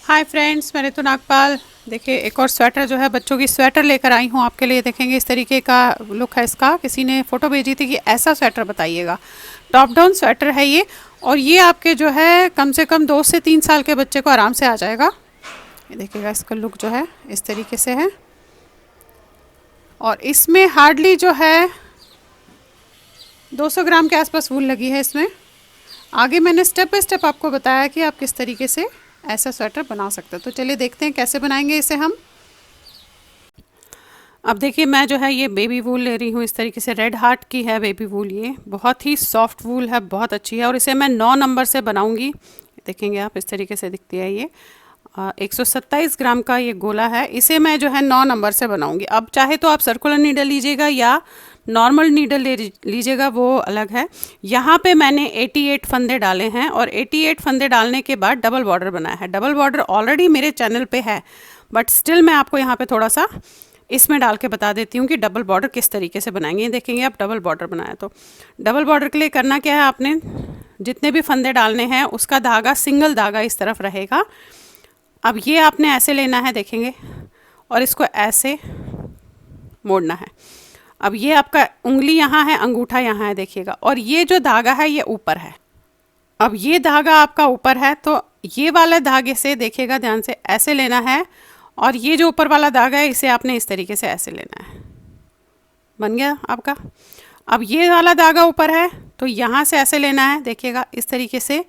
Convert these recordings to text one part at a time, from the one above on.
Hi friends, मैं रितु नागपाल। देखिए, एक और स्वेटर जो है बच्चों की स्वेटर लेकर आई हूँ आपके लिए। देखेंगे इस तरीके का लुक है इसका। किसी ने फ़ोटो भेजी थी कि ऐसा स्वेटर बताइएगा। टॉप डाउन स्वेटर है ये, और ये आपके जो है कम से कम 2 से 3 साल के बच्चे को आराम से आ जाएगा। ये देखिएगा, इसका लुक जो है इस तरीके से है, और इसमें हार्डली जो है 200 ग्राम के आसपास वूल लगी है इसमें। आगे मैंने स्टेप बाय स्टेप आपको बताया कि आप किस तरीके से ऐसा स्वेटर बना सकते हो। तो चलिए देखते हैं कैसे बनाएंगे इसे हम। अब देखिए, मैं जो है ये बेबी वूल ले रही हूँ। इस तरीके से रेड हार्ट की है बेबी वूल। ये बहुत ही सॉफ्ट वूल है, बहुत अच्छी है, और इसे मैं 9 नंबर से बनाऊंगी। देखेंगे आप, इस तरीके से दिखती है ये। 127 ग्राम का ये गोला है। इसे मैं जो है 9 नंबर से बनाऊंगी। अब चाहे तो आप सर्कुलर नीडल लीजिएगा या नॉर्मल नीडल ले लीजिएगा, वो अलग है। यहाँ पे मैंने 88 फंदे डाले हैं, और 88 फंदे डालने के बाद डबल बॉर्डर बनाया है। डबल बॉर्डर ऑलरेडी मेरे चैनल पे है, बट स्टिल मैं आपको यहाँ पे थोड़ा सा इसमें डाल के बता देती हूँ कि डबल बॉर्डर किस तरीके से बनाएंगे। देखेंगे आप, डबल बॉर्डर बनाया। तो डबल बॉर्डर के लिए करना क्या है, आपने जितने भी फंदे डालने हैं उसका धागा, सिंगल धागा इस तरफ रहेगा। अब ये आपने ऐसे लेना है, देखेंगे, और इसको ऐसे मोड़ना है। अब ये आपका उंगली यहाँ है, अंगूठा यहाँ है, देखिएगा, और ये जो धागा है ये ऊपर है। अब ये धागा आपका ऊपर है, तो ये वाले धागे से देखिएगा ध्यान से, ऐसे लेना है, और ये जो ऊपर वाला धागा है इसे आपने इस तरीके से ऐसे लेना है। बन गया आपका। अब ये वाला धागा ऊपर है, तो यहाँ से ऐसे लेना है, देखिएगा इस तरीके से,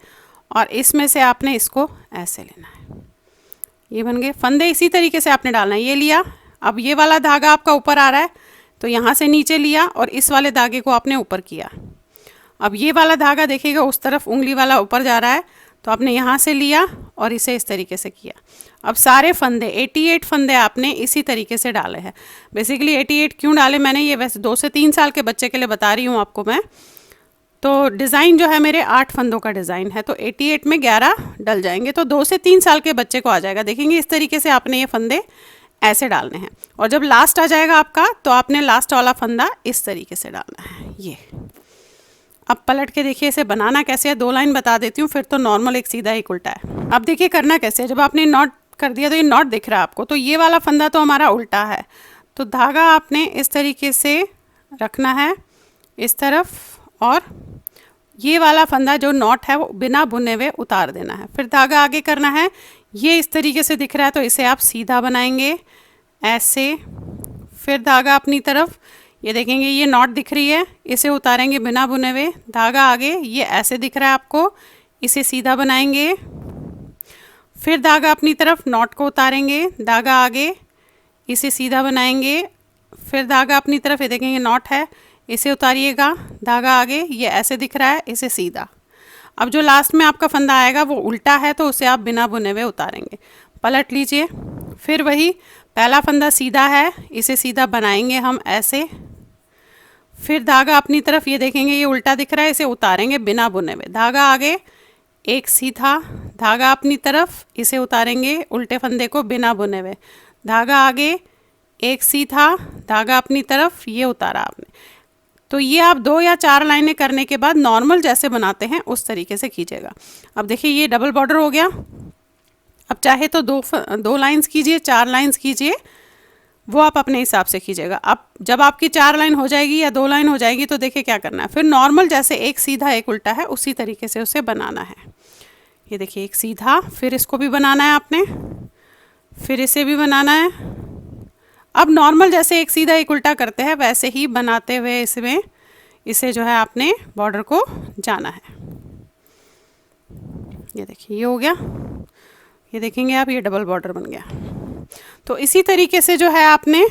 और इसमें से आपने इसको ऐसे लेना है। ये बन गए फंदे। इसी तरीके से आपने डालना है। ये लिया, अब ये वाला धागा आपका ऊपर आ रहा है, तो यहाँ से नीचे लिया और इस वाले धागे को आपने ऊपर किया। अब ये वाला धागा देखिएगा उस तरफ उंगली वाला ऊपर जा रहा है, तो आपने यहाँ से लिया और इसे इस तरीके से किया। अब सारे फंदे 88 फंदे आपने इसी तरीके से डाले हैं। बेसिकली 88 क्यों डाले मैंने, ये वैसे 2 से 3 साल के बच्चे के लिए बता रही हूँ आपको मैं। तो डिज़ाइन जो है मेरे 8 फंदों का डिज़ाइन है, तो 88 में 11 डल जाएंगे, तो 2 से 3 साल के बच्चे को आ जाएगा। देखेंगे इस तरीके से आपने ये फंदे ऐसे डालने हैं, और जब लास्ट आ जाएगा आपका, तो आपने लास्ट वाला फंदा इस तरीके से डालना है। ये अब पलट के देखिए इसे बनाना कैसे है। 2 लाइन बता देती हूँ, फिर तो नॉर्मल एक सीधा एक उल्टा है। अब देखिए करना कैसे है। जब आपने नॉट कर दिया, तो ये नॉट दिख रहा है आपको, तो ये वाला फंदा तो हमारा उल्टा है, तो धागा आपने इस तरीके से रखना है इस तरफ, और ये वाला फंदा जो नॉट है वो बिना बुने हुए उतार देना है। फिर धागा आगे करना है। ये इस तरीके से दिख रहा है, तो इसे आप सीधा बनाएंगे ऐसे। फिर धागा अपनी तरफ, ये देखेंगे ये नॉट दिख रही है, इसे उतारेंगे बिना बुने हुए। धागा आगे, ये ऐसे दिख रहा है आपको, इसे सीधा बनाएंगे। फिर धागा अपनी तरफ, नॉट को उतारेंगे, धागा आगे, इसे सीधा बनाएंगे। फिर धागा अपनी तरफ, ये देखेंगे नॉट है, इसे उतारिएगा, धागा आगे, ये ऐसे दिख रहा है, इसे सीधा। अब जो लास्ट में आपका फंदा आएगा वो उल्टा है, तो उसे आप बिना बुने हुए उतारेंगे। पलट लीजिए, फिर वही पहला फंदा सीधा है, इसे सीधा बनाएंगे हम ऐसे। फिर धागा अपनी तरफ, ये देखेंगे ये उल्टा दिख रहा है, इसे उतारेंगे बिना बुने हुए। धागा आगे, एक सीधा, धागा अपनी तरफ, इसे उतारेंगे उल्टे फंदे को बिना बुने हुए। धागा आगे, एक सीधा, धागा अपनी तरफ, ये उतारा आपने। तो ये आप 2 या 4 लाइनें करने के बाद नॉर्मल जैसे बनाते हैं उस तरीके से खींचेगा। अब देखिए ये डबल बॉर्डर हो गया। अब चाहे तो 2 लाइन्स कीजिए, 4 लाइन्स कीजिए, वो आप अपने हिसाब से कीजिएगा। अब जब आपकी 4 लाइन हो जाएगी या 2 लाइन हो जाएगी, तो देखिए क्या करना है। फिर नॉर्मल जैसे एक सीधा एक उल्टा है, उसी तरीके से उसे बनाना है। ये देखिए एक सीधा, फिर इसको भी बनाना है आपने, फिर इसे भी बनाना है। अब नॉर्मल जैसे एक सीधा एक उल्टा करते हैं, वैसे ही बनाते हुए इसमें इसे जो है आपने बॉर्डर को जाना है। ये देखिए ये हो गया। ये देखेंगे आप, ये डबल बॉर्डर बन गया। तो इसी तरीके से जो है आपने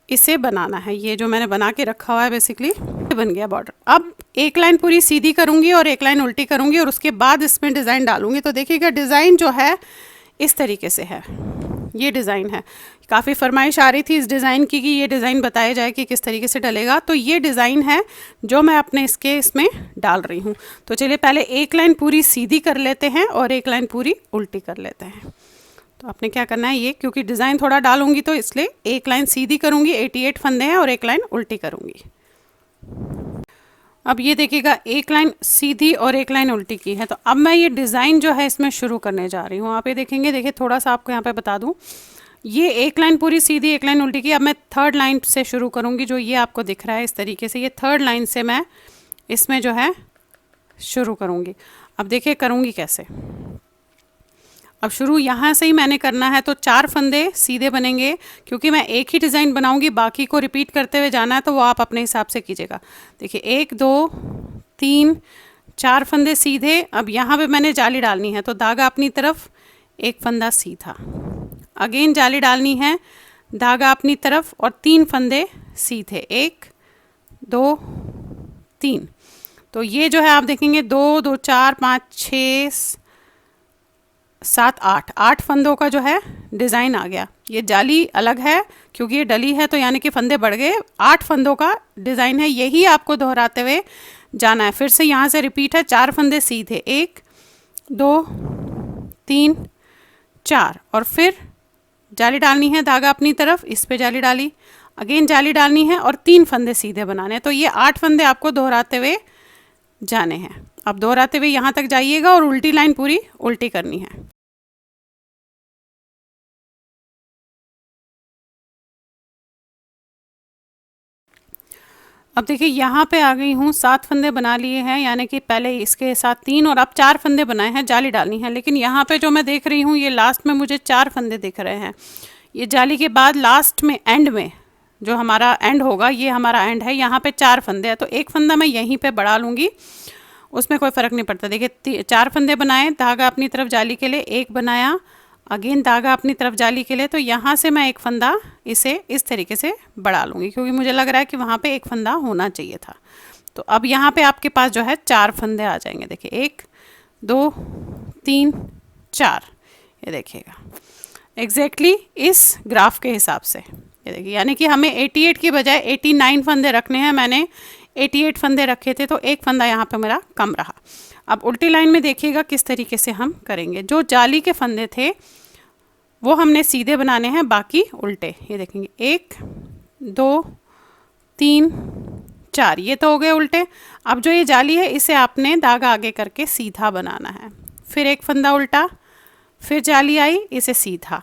इसे बनाना है। ये जो मैंने बना के रखा हुआ है बेसिकली, बन गया बॉर्डर। अब एक लाइन पूरी सीधी करूँगी और एक लाइन उल्टी करूँगी, और उसके बाद इसमें डिज़ाइन डालूँगी। तो देखिएगा डिज़ाइन जो है इस तरीके से है। ये डिज़ाइन है। काफ़ी फरमाइश आ रही थी इस डिज़ाइन की कि ये डिज़ाइन बताया जाए कि किस तरीके से डलेगा। तो ये डिज़ाइन है जो मैं अपने इसमें डाल रही हूँ। तो चलिए पहले एक लाइन पूरी सीधी कर लेते हैं और एक लाइन पूरी उल्टी कर लेते हैं। तो आपने क्या करना है, ये क्योंकि डिज़ाइन थोड़ा डालूंगी तो इसलिए एक लाइन सीधी करूँगी, 88 फंदे हैं, और एक लाइन उल्टी करूँगी। अब ये देखिएगा एक लाइन सीधी और एक लाइन उल्टी की है। तो अब मैं ये डिज़ाइन जो है इसमें शुरू करने जा रही हूँ। आप ये देखेंगे, देखिए थोड़ा सा आपको यहाँ पे बता दूँ, ये एक लाइन पूरी सीधी, एक लाइन उल्टी की। अब मैं थर्ड लाइन से शुरू करूँगी, जो ये आपको दिख रहा है इस तरीके से। ये थर्ड लाइन से मैं इसमें जो है शुरू करूँगी। अब देखिए करूँगी कैसे। अब शुरू यहाँ से ही मैंने करना है, तो 4 फंदे सीधे बनेंगे। क्योंकि मैं एक ही डिज़ाइन बनाऊंगी, बाकी को रिपीट करते हुए जाना है, तो वो आप अपने हिसाब से कीजिएगा। देखिए 1 2 3 4 फंदे सीधे। अब यहाँ पे मैंने जाली डालनी है, तो धागा अपनी तरफ, एक फंदा सीधा, अगेन जाली डालनी है, धागा अपनी तरफ और 3 फंदे सीधे, 1 2 3। तो ये जो है आप देखेंगे 2 2 4 5 6 7 8 फंदों का जो है डिज़ाइन आ गया। ये जाली अलग है क्योंकि ये डली है, तो यानी कि फंदे बढ़ गए। 8 फंदों का डिज़ाइन है, यही आपको दोहराते हुए जाना है। फिर से यहाँ से रिपीट है, 4 फंदे सीधे, 1 2 3 4, और फिर जाली डालनी है, धागा अपनी तरफ, इस पे जाली डाली, अगेन जाली डालनी है और 3 फंदे सीधे बनाने हैं। तो ये 8 फंदे आपको दोहराते हुए जाने हैं। अब दोहराते हुए यहाँ तक जाइएगा और उल्टी लाइन पूरी उल्टी करनी है। अब देखिए यहाँ पे आ गई हूँ, 7 फंदे बना लिए हैं, यानी कि पहले इसके साथ 3 और अब 4 फंदे बनाए हैं, जाली डालनी है। लेकिन यहाँ पे जो मैं देख रही हूँ, ये लास्ट में मुझे 4 फंदे दिख रहे हैं। ये जाली के बाद लास्ट में, एंड में जो हमारा एंड होगा, ये हमारा एंड है, यहाँ पे 4 फंदे हैं। तो एक फंदा मैं यहीं पे बढ़ा लूँगी, उसमें कोई फ़र्क नहीं पड़ता। देखिए 4 फंदे बनाए, धागा अपनी तरफ जाली के लिए, एक बनाया, अगेन धागा अपनी तरफ जाली के लिए। तो यहाँ से मैं एक फंदा इसे इस तरीके से बढ़ा लूँगी, क्योंकि मुझे लग रहा है कि वहाँ पे एक फंदा होना चाहिए था। तो अब यहाँ पे आपके पास जो है 4 फंदे आ जाएंगे। देखिए 1 2 3 4, ये देखिएगा एग्जैक्टली इस ग्राफ के हिसाब से। ये देखिए, यानी कि हमें 88 की बजाय 89 फंदे रखने हैं। मैंने 88 फंदे रखे थे, तो एक फंदा यहाँ पे मेरा कम रहा। अब उल्टी लाइन में देखिएगा किस तरीके से हम करेंगे। जो जाली के फंदे थे वो हमने सीधे बनाने हैं, बाकी उल्टे। ये देखेंगे 1 2 3 4, ये तो हो गए उल्टे। अब जो ये जाली है, इसे आपने धागा आगे करके सीधा बनाना है। फिर एक फंदा उल्टा, फिर जाली आई, इसे सीधा,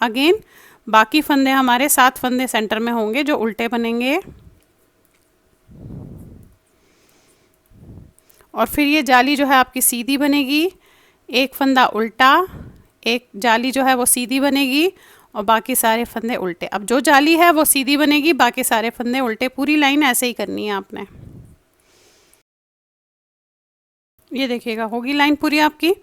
अगेन बाकी फंदे हमारे 7 फंदे सेंटर में होंगे जो उल्टे बनेंगे। और फिर ये जाली जो है आपकी सीधी बनेगी, एक फंदा उल्टा, एक जाली जो है वो सीधी बनेगी और बाकी सारे फंदे उल्टे। अब जो जाली है वो सीधी बनेगी, बाकी सारे फंदे उल्टे। पूरी लाइन ऐसे ही करनी है आपने। ये देखिएगा होगी लाइन पूरी आपकी।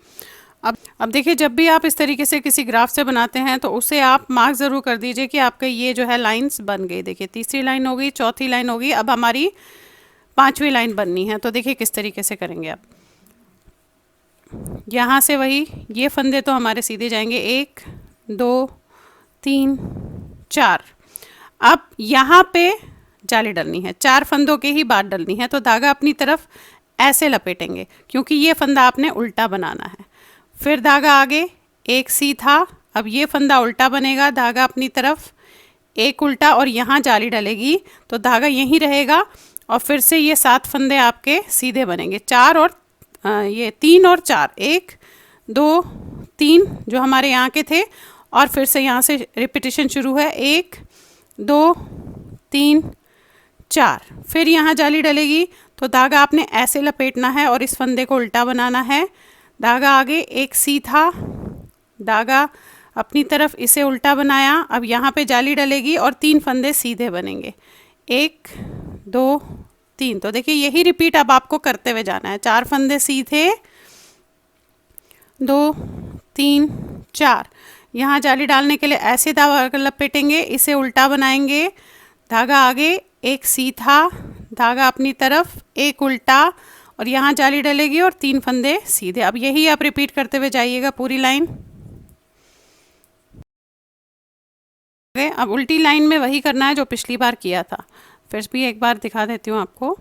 अब देखिए, जब भी आप इस तरीके से किसी ग्राफ से बनाते हैं तो उसे आप मार्क ज़रूर कर दीजिए कि आपके ये जो है लाइंस बन गई। देखिए तीसरी लाइन हो गई, चौथी लाइन हो गई, अब हमारी 5वीं लाइन बननी है। तो देखिए किस तरीके से करेंगे आप। यहाँ से वही, ये फंदे तो हमारे सीधे जाएंगे, 1 2 3 4। अब यहाँ पे जाली डलनी है, 4 फंदों के ही बाद डलनी है। तो धागा अपनी तरफ ऐसे लपेटेंगे, क्योंकि ये फंदा आपने उल्टा बनाना है। फिर धागा आगे, एक सीधा, अब ये फंदा उल्टा बनेगा, धागा अपनी तरफ, एक उल्टा, और यहाँ जाली डलेगी तो धागा यहीं रहेगा। और फिर से ये 7 फंदे आपके सीधे बनेंगे, 4 और ये 3 और 4, 1 2 3 जो हमारे यहाँ के थे। और फिर से यहाँ से रिपीटिशन शुरू है, 1 2 3 4। फिर यहाँ जाली डलेगी तो धागा आपने ऐसे लपेटना है और इस फंदे को उल्टा बनाना है। धागा आगे, एक सीधा, धागा अपनी तरफ, इसे उल्टा बनाया। अब यहाँ पे जाली डलेगी और 3 फंदे सीधे बनेंगे, 1 2 3। तो देखिए यही रिपीट अब आपको करते हुए जाना है। 4 फंदे सीधे, 2 3 4। यहाँ जाली डालने के लिए ऐसे धागा लपेटेंगे, इसे उल्टा बनाएंगे, धागा आगे, एक सीधा, धागा अपनी तरफ, एक उल्टा, और यहाँ जाली डलेगी और 3 फंदे सीधे। अब यही आप रिपीट करते हुए जाइएगा पूरी लाइन। अब उल्टी लाइन में वही करना है जो पिछली बार किया था। फिर भी एक बार दिखा देती हूँ आपको।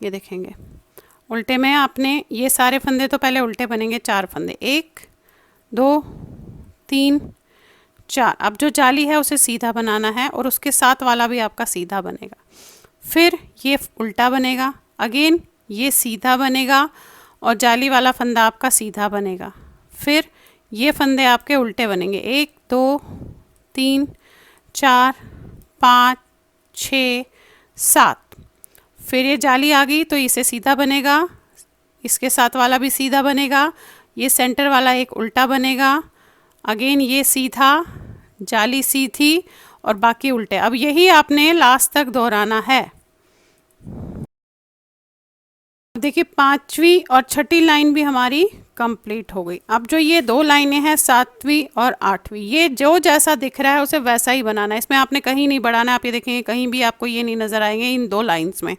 ये देखेंगे उल्टे में आपने ये सारे फंदे तो पहले उल्टे बनेंगे, 4 फंदे, 1 2 3 4। अब जो जाली है उसे सीधा बनाना है और उसके साथ वाला भी आपका सीधा बनेगा। फिर ये उल्टा बनेगा, अगेन ये सीधा बनेगा और जाली वाला फंदा आपका सीधा बनेगा। फिर ये फंदे आपके उल्टे बनेंगे, 1 2 3 4 5 6 7। फिर ये जाली आ गई तो इसे सीधा बनेगा, इसके साथ वाला भी सीधा बनेगा, ये सेंटर वाला एक उल्टा बनेगा, अगेन ये सीधा, जाली सीधी और बाकी उल्टे। अब यही आपने लास्ट तक दोहराना है। देखिए 5वीं और 6ठी लाइन भी हमारी कंप्लीट हो गई। अब जो ये 2 लाइनें हैं 7वीं और 8वीं, ये जो जैसा दिख रहा है उसे वैसा ही बनाना है, इसमें आपने कहीं नहीं बढ़ाना। आप ये देखेंगे कहीं भी आपको ये नहीं नज़र आएंगे इन 2 लाइन्स में,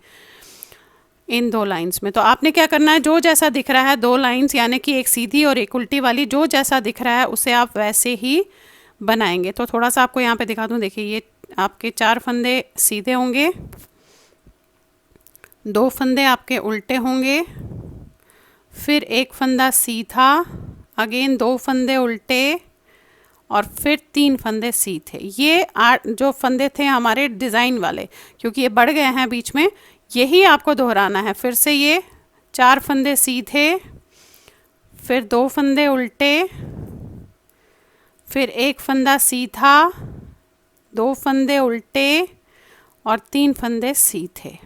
इन 2 लाइन्स में। तो आपने क्या करना है, जो जैसा दिख रहा है 2 लाइन्स यानी कि एक सीधी और एक उल्टी वाली, जो जैसा दिख रहा है उसे आप वैसे ही बनाएंगे। तो थोड़ा सा आपको यहाँ पे दिखा दूँ, देखिए ये आपके 4 फंदे सीधे होंगे, 2 फंदे आपके उल्टे होंगे, फिर एक फंदा सीधा, अगेन 2 फंदे उल्टे और फिर 3 फंदे सीधे। ये 8 जो फंदे थे हमारे डिज़ाइन वाले, क्योंकि ये बढ़ गए हैं बीच में, यही आपको दोहराना है। फिर से ये 4 फंदे सीधे, फिर 2 फंदे उल्टे, फिर एक फंदा सीधा, 2 फंदे उल्टे और 3 फंदे सीधे।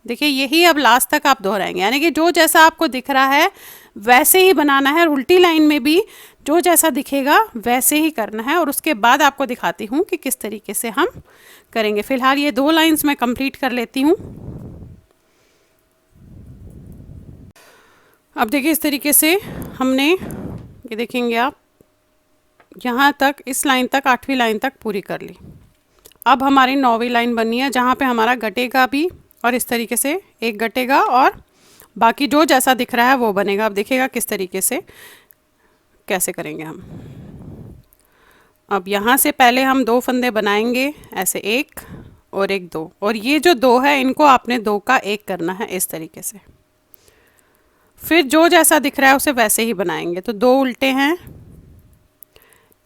देखिए यही अब लास्ट तक आप दोहराएंगे, यानी कि जो जैसा आपको दिख रहा है वैसे ही बनाना है। उल्टी लाइन में भी जो जैसा दिखेगा वैसे ही करना है। और उसके बाद आपको दिखाती हूँ कि किस तरीके से हम करेंगे। फिलहाल ये 2 लाइंस मैं कंप्लीट कर लेती हूँ। अब देखिए इस तरीके से हमने, ये देखेंगे आप, यहाँ तक इस लाइन तक 8वीं लाइन तक पूरी कर ली। अब हमारी 9वीं लाइन बनी है जहाँ पे हमारा गटेगा भी, और इस तरीके से एक गटेगा और बाकी जो जैसा दिख रहा है वो बनेगा। अब देखिएगा किस तरीके से कैसे करेंगे हम। अब यहाँ से पहले हम 2 फंदे बनाएंगे, ऐसे 1 और 1 2, और ये जो 2 है इनको आपने 2 का 1 करना है इस तरीके से। फिर जो जैसा दिख रहा है उसे वैसे ही बनाएंगे। तो 2 उल्टे हैं,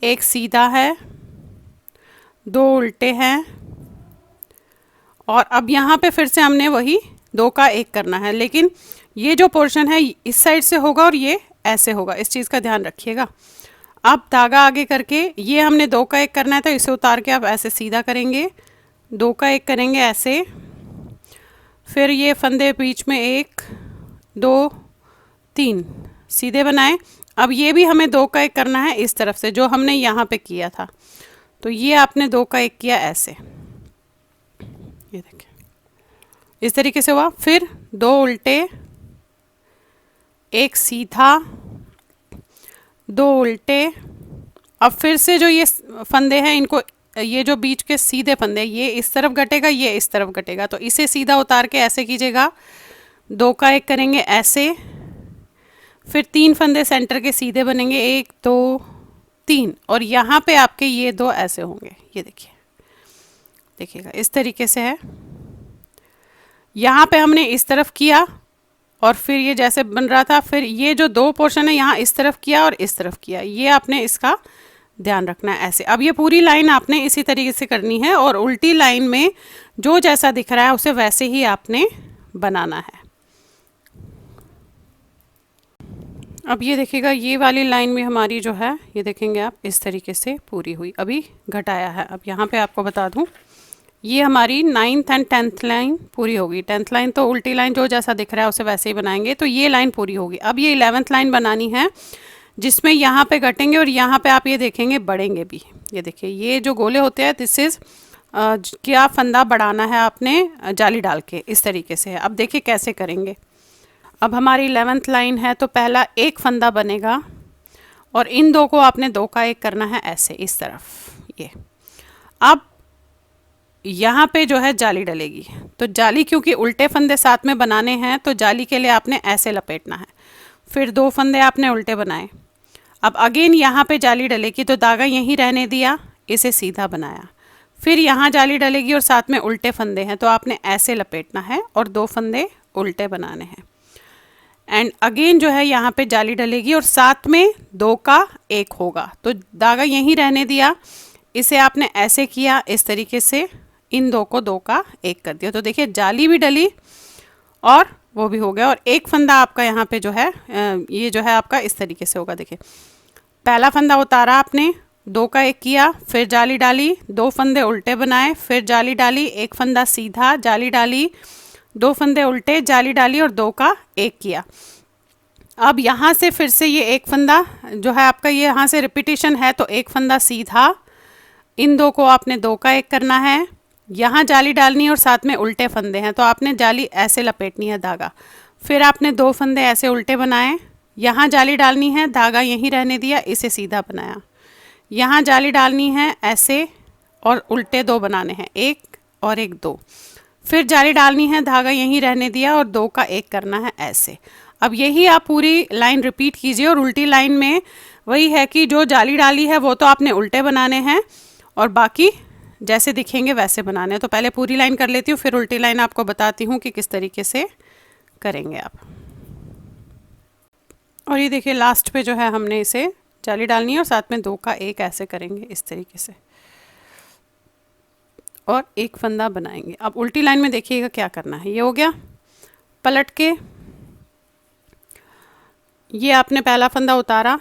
1 सीधा है, 2 उल्टे हैं, और अब यहाँ पे फिर से हमने वही 2 का 1 करना है, लेकिन ये जो पोर्शन है इस साइड से होगा और ये ऐसे होगा, इस चीज़ का ध्यान रखिएगा। अब धागा आगे करके ये हमने 2 का 1 करना है, तो इसे उतार के आप ऐसे सीधा करेंगे, 2 का 1 करेंगे ऐसे, फिर ये फंदे बीच में 1 2 3 सीधे बनाए। अब ये भी हमें 2 का 1 करना है इस तरफ से, जो हमने यहाँ पे किया था। तो ये आपने 2 का 1 किया ऐसे, ये देखिए इस तरीके से हुआ। फिर 2 उल्टे, 1 सीधा, 2 उल्टे। अब फिर से जो ये फंदे हैं इनको, ये जो बीच के सीधे फंदे, ये इस तरफ घटेगा, ये इस तरफ घटेगा, तो इसे सीधा उतार के ऐसे कीजिएगा, 2 का 1 करेंगे ऐसे, फिर 3 फंदे सेंटर के सीधे बनेंगे, 1 2 3, और यहाँ पे आपके ये 2 ऐसे होंगे। ये देखिए, देखिएगा इस तरीके से है। यहाँ पे हमने इस तरफ किया और फिर ये जैसे बन रहा था, फिर ये जो 2 पोर्शन है यहाँ इस तरफ किया और इस तरफ किया, ये आपने इसका ध्यान रखना है ऐसे। अब ये पूरी लाइन आपने इसी तरीके से करनी है, और उल्टी लाइन में जो जैसा दिख रहा है उसे वैसे ही आपने बनाना है। अब ये देखिएगा ये वाली लाइन भी हमारी जो है, ये देखेंगे आप, इस तरीके से पूरी हुई। अभी घटाया है। अब यहाँ पे आपको बता दूँ, ये हमारी 9th एंड 10th लाइन पूरी होगी। 10th लाइन तो उल्टी लाइन जो जैसा दिख रहा है उसे वैसे ही बनाएंगे, तो ये लाइन पूरी होगी। अब ये 11th लाइन बनानी है, जिसमें यहाँ पे घटेंगे और यहाँ पे आप ये देखेंगे बढ़ेंगे भी। ये देखिए ये जो गोले होते हैं, दिस इज़ क्या फंदा बढ़ाना है आपने जाली डाल के, इस तरीके से है। अब देखिए कैसे करेंगे। अब हमारी 11th लाइन है, तो पहला एक फंदा बनेगा और इन 2 को आपने 2 का 1 करना है ऐसे, इस तरफ ये। अब यहाँ पे जो है जाली डलेगी, तो जाली क्योंकि उल्टे फंदे साथ में बनाने हैं, तो जाली के लिए आपने ऐसे लपेटना है। फिर 2 फंदे आपने उल्टे बनाए। अब अगेन यहाँ पे जाली डलेगी, तो धागा यहीं रहने दिया, इसे सीधा बनाया। फिर यहाँ जाली डलेगी और साथ में उल्टे फंदे हैं, तो आपने ऐसे लपेटना है और 2 फंदे उल्टे बनाने हैं। एंड अगेन जो है यहाँ पे जाली डलेगी और साथ में 2 का 1 होगा, तो धागा यहीं रहने दिया, इसे आपने ऐसे किया, इस तरीके से इन 2 को 2 का 1 कर दिया। तो देखिए जाली भी डली और वो भी हो गया। और एक फंदा आपका यहाँ पे जो है ये जो है आपका इस तरीके से होगा। देखिए पहला फंदा उतारा आपने, 2 का 1 किया, फिर जाली डाली, 2 फंदे उल्टे बनाए, फिर जाली डाली, एक फंदा सीधा, जाली डाली, 2 फंदे उल्टे, जाली डाली और 2 का 1 किया। अब यहाँ से फिर से ये एक फंदा जो है आपका ये यहाँ से रिपीटेशन है, तो एक फंदा सीधा, इन 2 को आपने 2 का 1 करना है, यहाँ जाली डालनी है और साथ में उल्टे फंदे हैं तो आपने जाली ऐसे लपेटनी है धागा। फिर आपने 2 फंदे ऐसे उल्टे बनाए, यहाँ जाली डालनी है, धागा यहीं रहने दिया, इसे सीधा बनाया, यहाँ जाली डालनी है ऐसे और उल्टे 2 बनाने हैं, 1 और 1 2, फिर जाली डालनी है, धागा यहीं रहने दिया और 2 का 1 करना है ऐसे। अब यही आप पूरी लाइन रिपीट कीजिए। और उल्टी लाइन में वही है कि जो जाली डाली है वो तो आपने उल्टे बनाने हैं और बाकी जैसे दिखेंगे वैसे बनाने हैं। तो पहले पूरी लाइन कर लेती हूँ, फिर उल्टी लाइन आपको बताती हूँ कि किस तरीके से करेंगे आप। और ये देखिए लास्ट पे जो है हमने इसे जाली डालनी है और साथ में 2 का 1 ऐसे करेंगे इस तरीके से और एक फंदा बनाएंगे। अब उल्टी लाइन में देखिएगा क्या करना है। ये हो गया, पलट के ये आपने पहला फंदा उतारा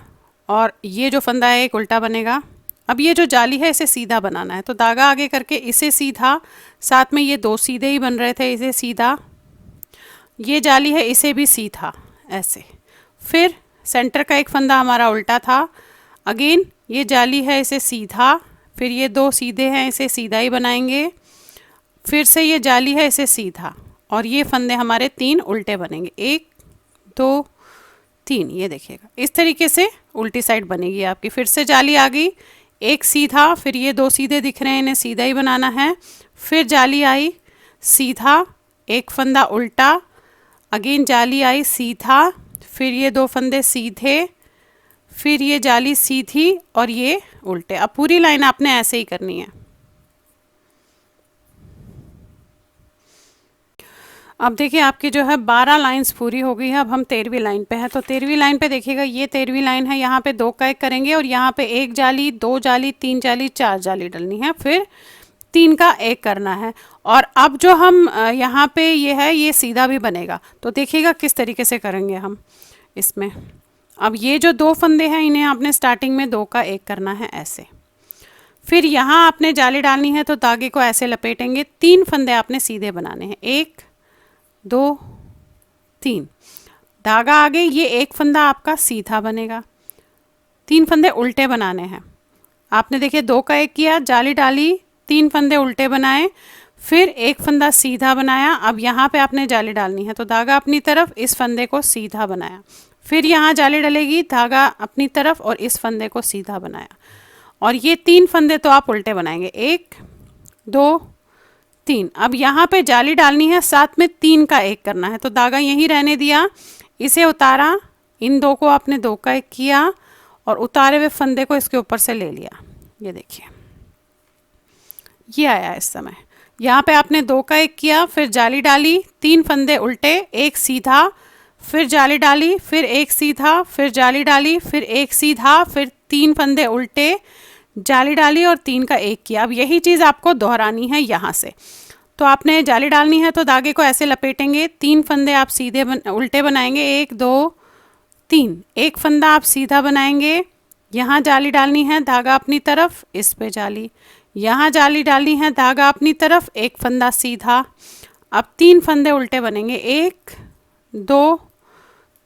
और ये जो फंदा है एक उल्टा बनेगा। अब ये जो जाली है इसे सीधा बनाना है, तो धागा आगे करके इसे सीधा, साथ में ये 2 सीधे ही बन रहे थे, इसे सीधा, ये जाली है इसे भी सीधा ऐसे। फिर सेंटर का एक फंदा हमारा उल्टा था, अगेन ये जाली है इसे सीधा, फिर ये 2 सीधे हैं इसे सीधा ही बनाएंगे, फिर से ये जाली है इसे सीधा और ये फंदे हमारे 3 उल्टे बनेंगे, 1 2 3। ये देखिएगा इस तरीके से उल्टी साइड बनेगी आपकी। फिर से जाली आ गई, एक सीधा, फिर ये 2 सीधे दिख रहे हैं इन्हें सीधा ही बनाना है, फिर जाली आई सीधा, एक फंदा उल्टा, अगेन जाली आई सीधा, फिर ये 2 फंदे सीधे, फिर ये जाली सीधी और ये उल्टे। अब पूरी लाइन आपने ऐसे ही करनी है। अब देखिए आपकी जो है 12 लाइंस पूरी हो गई है। अब हम 13वीं लाइन पे हैं, तो 13वीं लाइन पे देखिएगा ये 13वीं लाइन है, यहाँ पे 2 का 1 करेंगे और यहाँ पे 1 जाली 2 जाली 3 जाली 4 जाली डलनी है, फिर 3 का 1 करना है। और अब जो हम यहाँ पे ये है ये सीधा भी बनेगा, तो देखिएगा किस तरीके से करेंगे हम इसमें। अब ये जो 2 फंदे हैं इन्हें आपने स्टार्टिंग में 2 का 1 करना है ऐसे, फिर यहाँ आपने जाली डालनी है तो धागे को ऐसे लपेटेंगे, 3 फंदे आपने सीधे बनाने हैं, 1 2 3, धागा आगे, ये एक फंदा आपका सीधा बनेगा, 3 फंदे उल्टे बनाने हैं। आपने देखिए 2 का 1 किया, जाली डाली, 3 फंदे उल्टे बनाए, फिर एक फंदा सीधा बनाया। अब यहाँ पे आपने जाली डालनी है तो धागा अपनी तरफ, इस फंदे को सीधा बनाया, फिर यहाँ जाली डलेगी, धागा अपनी तरफ और इस फंदे को सीधा बनाया और ये 3 फंदे तो आप उल्टे बनाएंगे, 1 2 3। अब यहाँ पे जाली डालनी है, साथ में 3 का 1 करना है, तो धागा यहीं रहने दिया, इसे उतारा, इन 2 को आपने 2 का 1 किया और उतारे हुए फंदे को इसके ऊपर से ले लिया। ये देखिए ये आया इस समय। यहाँ पे आपने 2 का 1 किया, फिर जाली डाली, 3 फंदे उल्टे, 1 सीधा, फिर जाली डाली, फिर 1 सीधा, फिर जाली डाली, फिर 1 सीधा, फिर 3 फंदे उल्टे, जाली डाली और 3 का 1 किया। अब यही चीज़ आपको दोहरानी है यहाँ से, तो आपने जाली डालनी है तो धागे को ऐसे लपेटेंगे, 3 फंदे आप सीधे उल्टे बनाएंगे, 1 2 3, एक फंदा आप सीधा बनाएंगे, यहाँ जाली डालनी है, धागा अपनी तरफ, इस पे जाली, यहाँ जाली डालनी है, धागा अपनी तरफ, एक फंदा सीधा। अब 3 फंदे उल्टे बनेंगे, 1 2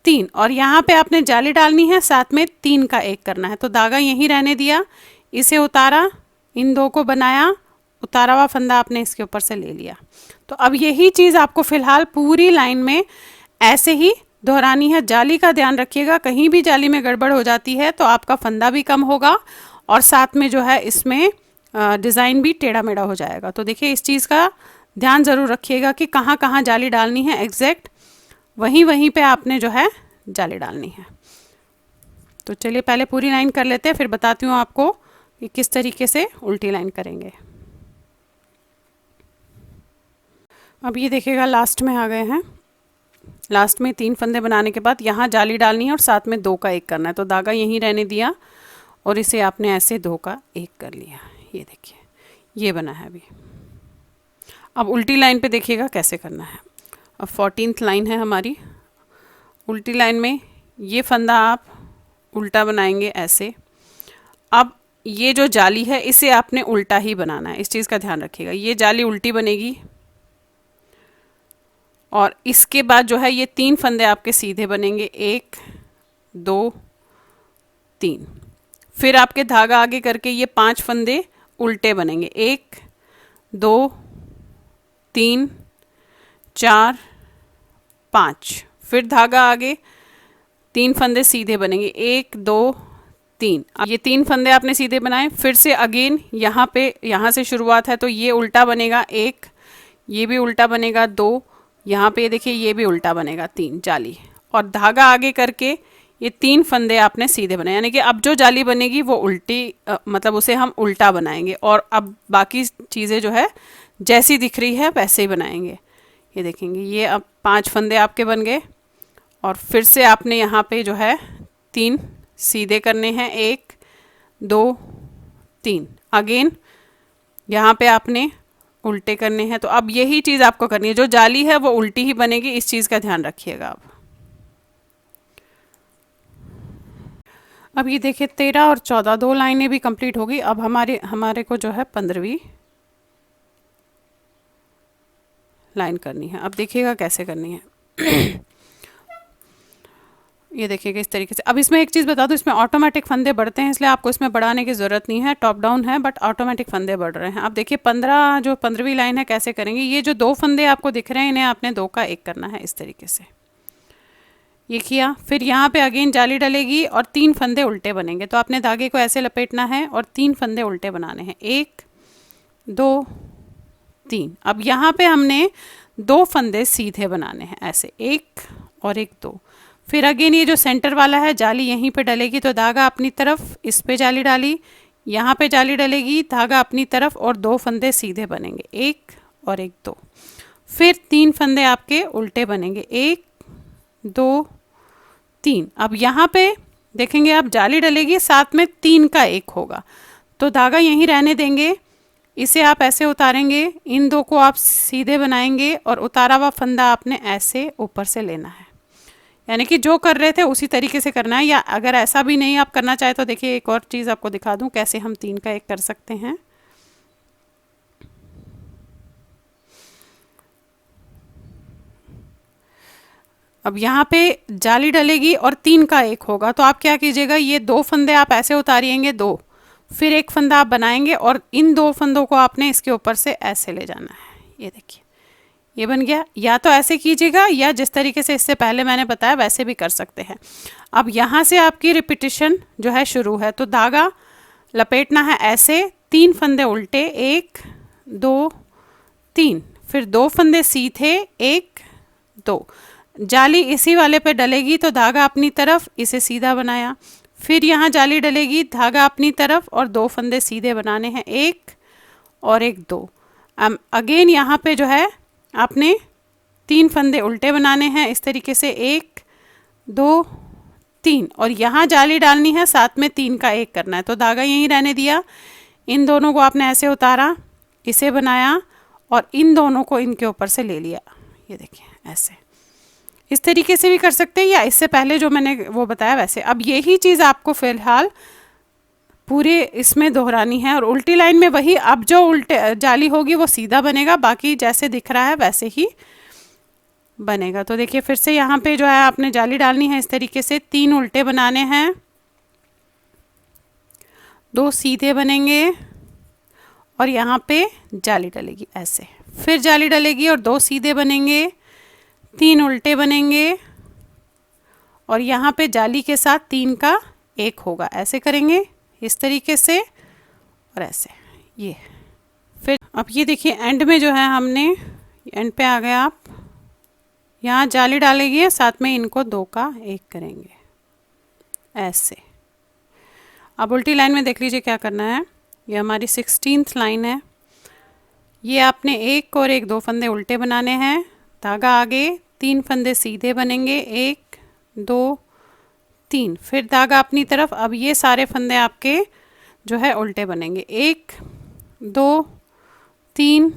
3 और यहाँ पे आपने जाली डालनी है, साथ में 3 का 1 करना है, तो धागा यहीं रहने दिया, इसे उतारा, इन 2 को बनाया, उतारा हुआ फंदा आपने इसके ऊपर से ले लिया। तो अब यही चीज़ आपको फ़िलहाल पूरी लाइन में ऐसे ही दोहरानी है। जाली का ध्यान रखिएगा, कहीं भी जाली में गड़बड़ हो जाती है तो आपका फंदा भी कम होगा और साथ में जो है इसमें डिज़ाइन भी टेढ़ा मेढ़ा हो जाएगा। तो देखिए इस चीज़ का ध्यान ज़रूर रखिएगा कि कहाँ कहाँ जाली डालनी है, एग्जैक्ट वहीं पे आपने जो है जाली डालनी है। तो चलिए पहले पूरी लाइन कर लेते हैं, फिर बताती हूँ आपको कि किस तरीके से उल्टी लाइन करेंगे। अब ये देखिएगा लास्ट में आ गए हैं। लास्ट में 3 फंदे बनाने के बाद यहाँ जाली डालनी है और साथ में 2 का 1 करना है, तो धागा यहीं रहने दिया और इसे आपने ऐसे 2 का 1 कर लिया। ये देखिए ये बना है अभी। अब उल्टी लाइन पे देखिएगा कैसे करना है। अब 14th लाइन है हमारी। उल्टी लाइन में ये फंदा आप उल्टा बनाएंगे ऐसे। अब ये जो जाली है इसे आपने उल्टा ही बनाना है, इस चीज़ का ध्यान रखिएगा। ये जाली उल्टी बनेगी और इसके बाद जो है ये 3 फंदे आपके सीधे बनेंगे, 1 2 3। फिर आपके धागा आगे करके ये 5 फंदे उल्टे बनेंगे, 1 2 3 4 5। फिर धागा आगे, 3 फंदे सीधे बनेंगे, 1 2 3। ये 3 फंदे आपने सीधे बनाए। फिर से अगेन यहाँ पे, यहाँ से शुरुआत है तो ये उल्टा बनेगा 1, ये भी उल्टा बनेगा 2, यहाँ पे देखिए ये भी उल्टा बनेगा 3 जाली। और धागा आगे करके ये 3 फंदे आपने सीधे बनाए, यानी कि अब जो जाली बनेगी वो उल्टी मतलब उसे हम उल्टा बनाएंगे। और अब बाकी चीज़ें जो है जैसी दिख रही है वैसे ही बनाएंगे। ये देखेंगे ये अब 5 फंदे आपके बन गए। और फिर से आपने यहाँ पे जो है 3 सीधे करने हैं, 1 2 3। अगेन यहाँ पे आपने उल्टे करने हैं। तो अब यही चीज़ आपको करनी है, जो जाली है वो उल्टी ही बनेगी, इस चीज़ का ध्यान रखिएगा आप। अब ये देखिए 13 और 14 2 लाइनें भी कंप्लीट हो गई। अब हमारे को जो है 15वीं लाइन करनी है। अब देखिएगा कैसे करनी है। ये देखिएगा इस तरीके से। अब इसमें एक चीज़ बता दूं, इसमें ऑटोमेटिक फंदे बढ़ते हैं, इसलिए आपको इसमें बढ़ाने की ज़रूरत नहीं है। टॉप डाउन है बट ऑटोमेटिक फंदे बढ़ रहे हैं। अब देखिए 15वीं लाइन है कैसे करेंगे। ये जो 2 फंदे आपको दिख रहे हैं इन्हें आपने 2 का 1 करना है, इस तरीके से ये किया। फिर यहाँ पे अगेन जाली डलेगी और 3 फंदे उल्टे बनेंगे। तो आपने धागे को ऐसे लपेटना है और 3 फंदे उल्टे बनाने हैं, 1 2 3। अब यहाँ पे हमने 2 फंदे सीधे बनाने हैं ऐसे, 1 और 1 2। फिर अगेन ये जो सेंटर वाला है जाली यहीं पे डलेगी, तो धागा अपनी तरफ, इस पे जाली डाली, यहाँ पे जाली डलेगी, धागा अपनी तरफ और 2 फंदे सीधे बनेंगे, 1 और 1 2। फिर 3 फंदे आपके उल्टे बनेंगे, 1 2 3। अब यहाँ पे देखेंगे आप जाली डलेगी, साथ में 3 का 1 होगा, तो धागा यहीं रहने देंगे। इसे आप ऐसे उतारेंगे, इन 2 को आप सीधे बनाएंगे और उतारा हुआ फंदा आपने ऐसे ऊपर से लेना है। यानी कि जो कर रहे थे उसी तरीके से करना है। या अगर ऐसा भी नहीं आप करना चाहे तो देखिए एक और चीज़ आपको दिखा दूं कैसे हम 3 का 1 कर सकते हैं। अब यहाँ पे जाली डलेगी और 3 का 1 होगा, तो आप क्या कीजिएगा, ये 2 फंदे आप ऐसे उतारिएंगे 2, फिर 1 फंदा आप बनाएंगे और इन 2 फंदों को आपने इसके ऊपर से ऐसे ले जाना है। ये देखिए ये बन गया। या तो ऐसे कीजिएगा या जिस तरीके से इससे पहले मैंने बताया वैसे भी कर सकते हैं। अब यहाँ से आपकी रिपीटिशन जो है शुरू है, तो धागा लपेटना है ऐसे, 3 फंदे उल्टे, 1 2 3, फिर 2 फंदे सीधे, 1 2। जाली इसी वाले पे डलेगी तो धागा अपनी तरफ, इसे सीधा बनाया। फिर यहाँ जाली डलेगी, धागा अपनी तरफ और 2 फंदे सीधे बनाने हैं, 1 और 1 2। अगेन यहाँ पे जो है आपने 3 फंदे उल्टे बनाने हैं इस तरीके से, 1 2 3, और यहाँ जाली डालनी है, साथ में 3 का 1 करना है। तो धागा यहीं रहने दिया, इन दोनों को आपने ऐसे उतारा, इसे बनाया और इन दोनों को इनके ऊपर से ले लिया। ये देखिए ऐसे, इस तरीके से भी कर सकते हैं या इससे पहले जो मैंने वो बताया वैसे। अब यही चीज़ आपको फ़िलहाल पूरे इसमें दोहरानी है। और उल्टी लाइन में वही, अब जो उल्टे जाली होगी वो सीधा बनेगा, बाकी जैसे दिख रहा है वैसे ही बनेगा। तो देखिए फिर से यहाँ पे जो है आपने जाली डालनी है इस तरीके से, 3 उल्टे बनाने हैं, 2 सीधे बनेंगे और यहाँ पे जाली डलेगी ऐसे, फिर जाली डलेगी और 2 सीधे बनेंगे, 3 उल्टे बनेंगे और यहाँ पे जाली के साथ 3 का 1 होगा। ऐसे करेंगे इस तरीके से और ऐसे। ये फिर अब ये देखिए एंड में जो है हमने, एंड पे आ गए आप, यहाँ जाली डालेंगे, साथ में इनको 2 का 1 करेंगे ऐसे। अब उल्टी लाइन में देख लीजिए क्या करना है। ये हमारी 16th लाइन है। ये आपने 1 और 1 2 फंदे उल्टे बनाने हैं, धागा आगे, 3 फंदे सीधे बनेंगे, 1 2 3, फिर धागा अपनी तरफ। अब ये सारे फंदे आपके जो है उल्टे बनेंगे, 1 2 3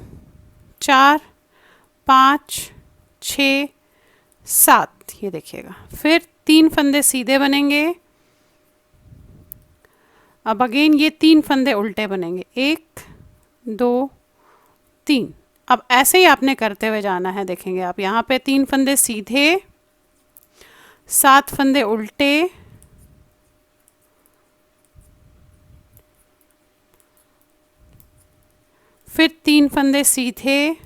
4 5 6 7, ये देखिएगा। फिर 3 फंदे सीधे बनेंगे। अब अगेन ये 3 फंदे उल्टे बनेंगे, 1 2 3। अब ऐसे ही आपने करते हुए जाना है। देखेंगे आप यहाँ पे 3 फंदे सीधे, 7 फंदे उल्टे, फिर 3 फंदे सीधे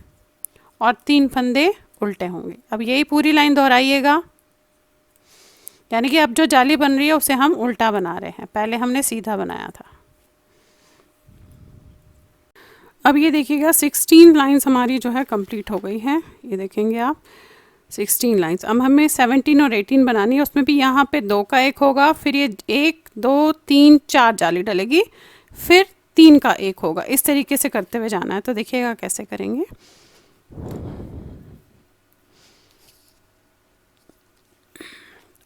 और 3 फंदे उल्टे होंगे। अब यही पूरी लाइन दोहराइएगा, यानी कि अब जो जाली बन रही है उसे हम उल्टा बना रहे हैं, पहले हमने सीधा बनाया था। अब ये देखिएगा 16 लाइंस हमारी जो है कंप्लीट हो गई हैं। ये देखेंगे आप 16 लाइंस। अब हमें 17 और 18 बनानी है। उसमें भी यहाँ पे 2 का 1 होगा, फिर ये 1 2 3 4 जाली डलेगी, फिर 3 का 1 होगा। इस तरीके से करते हुए जाना है। तो देखिएगा कैसे करेंगे।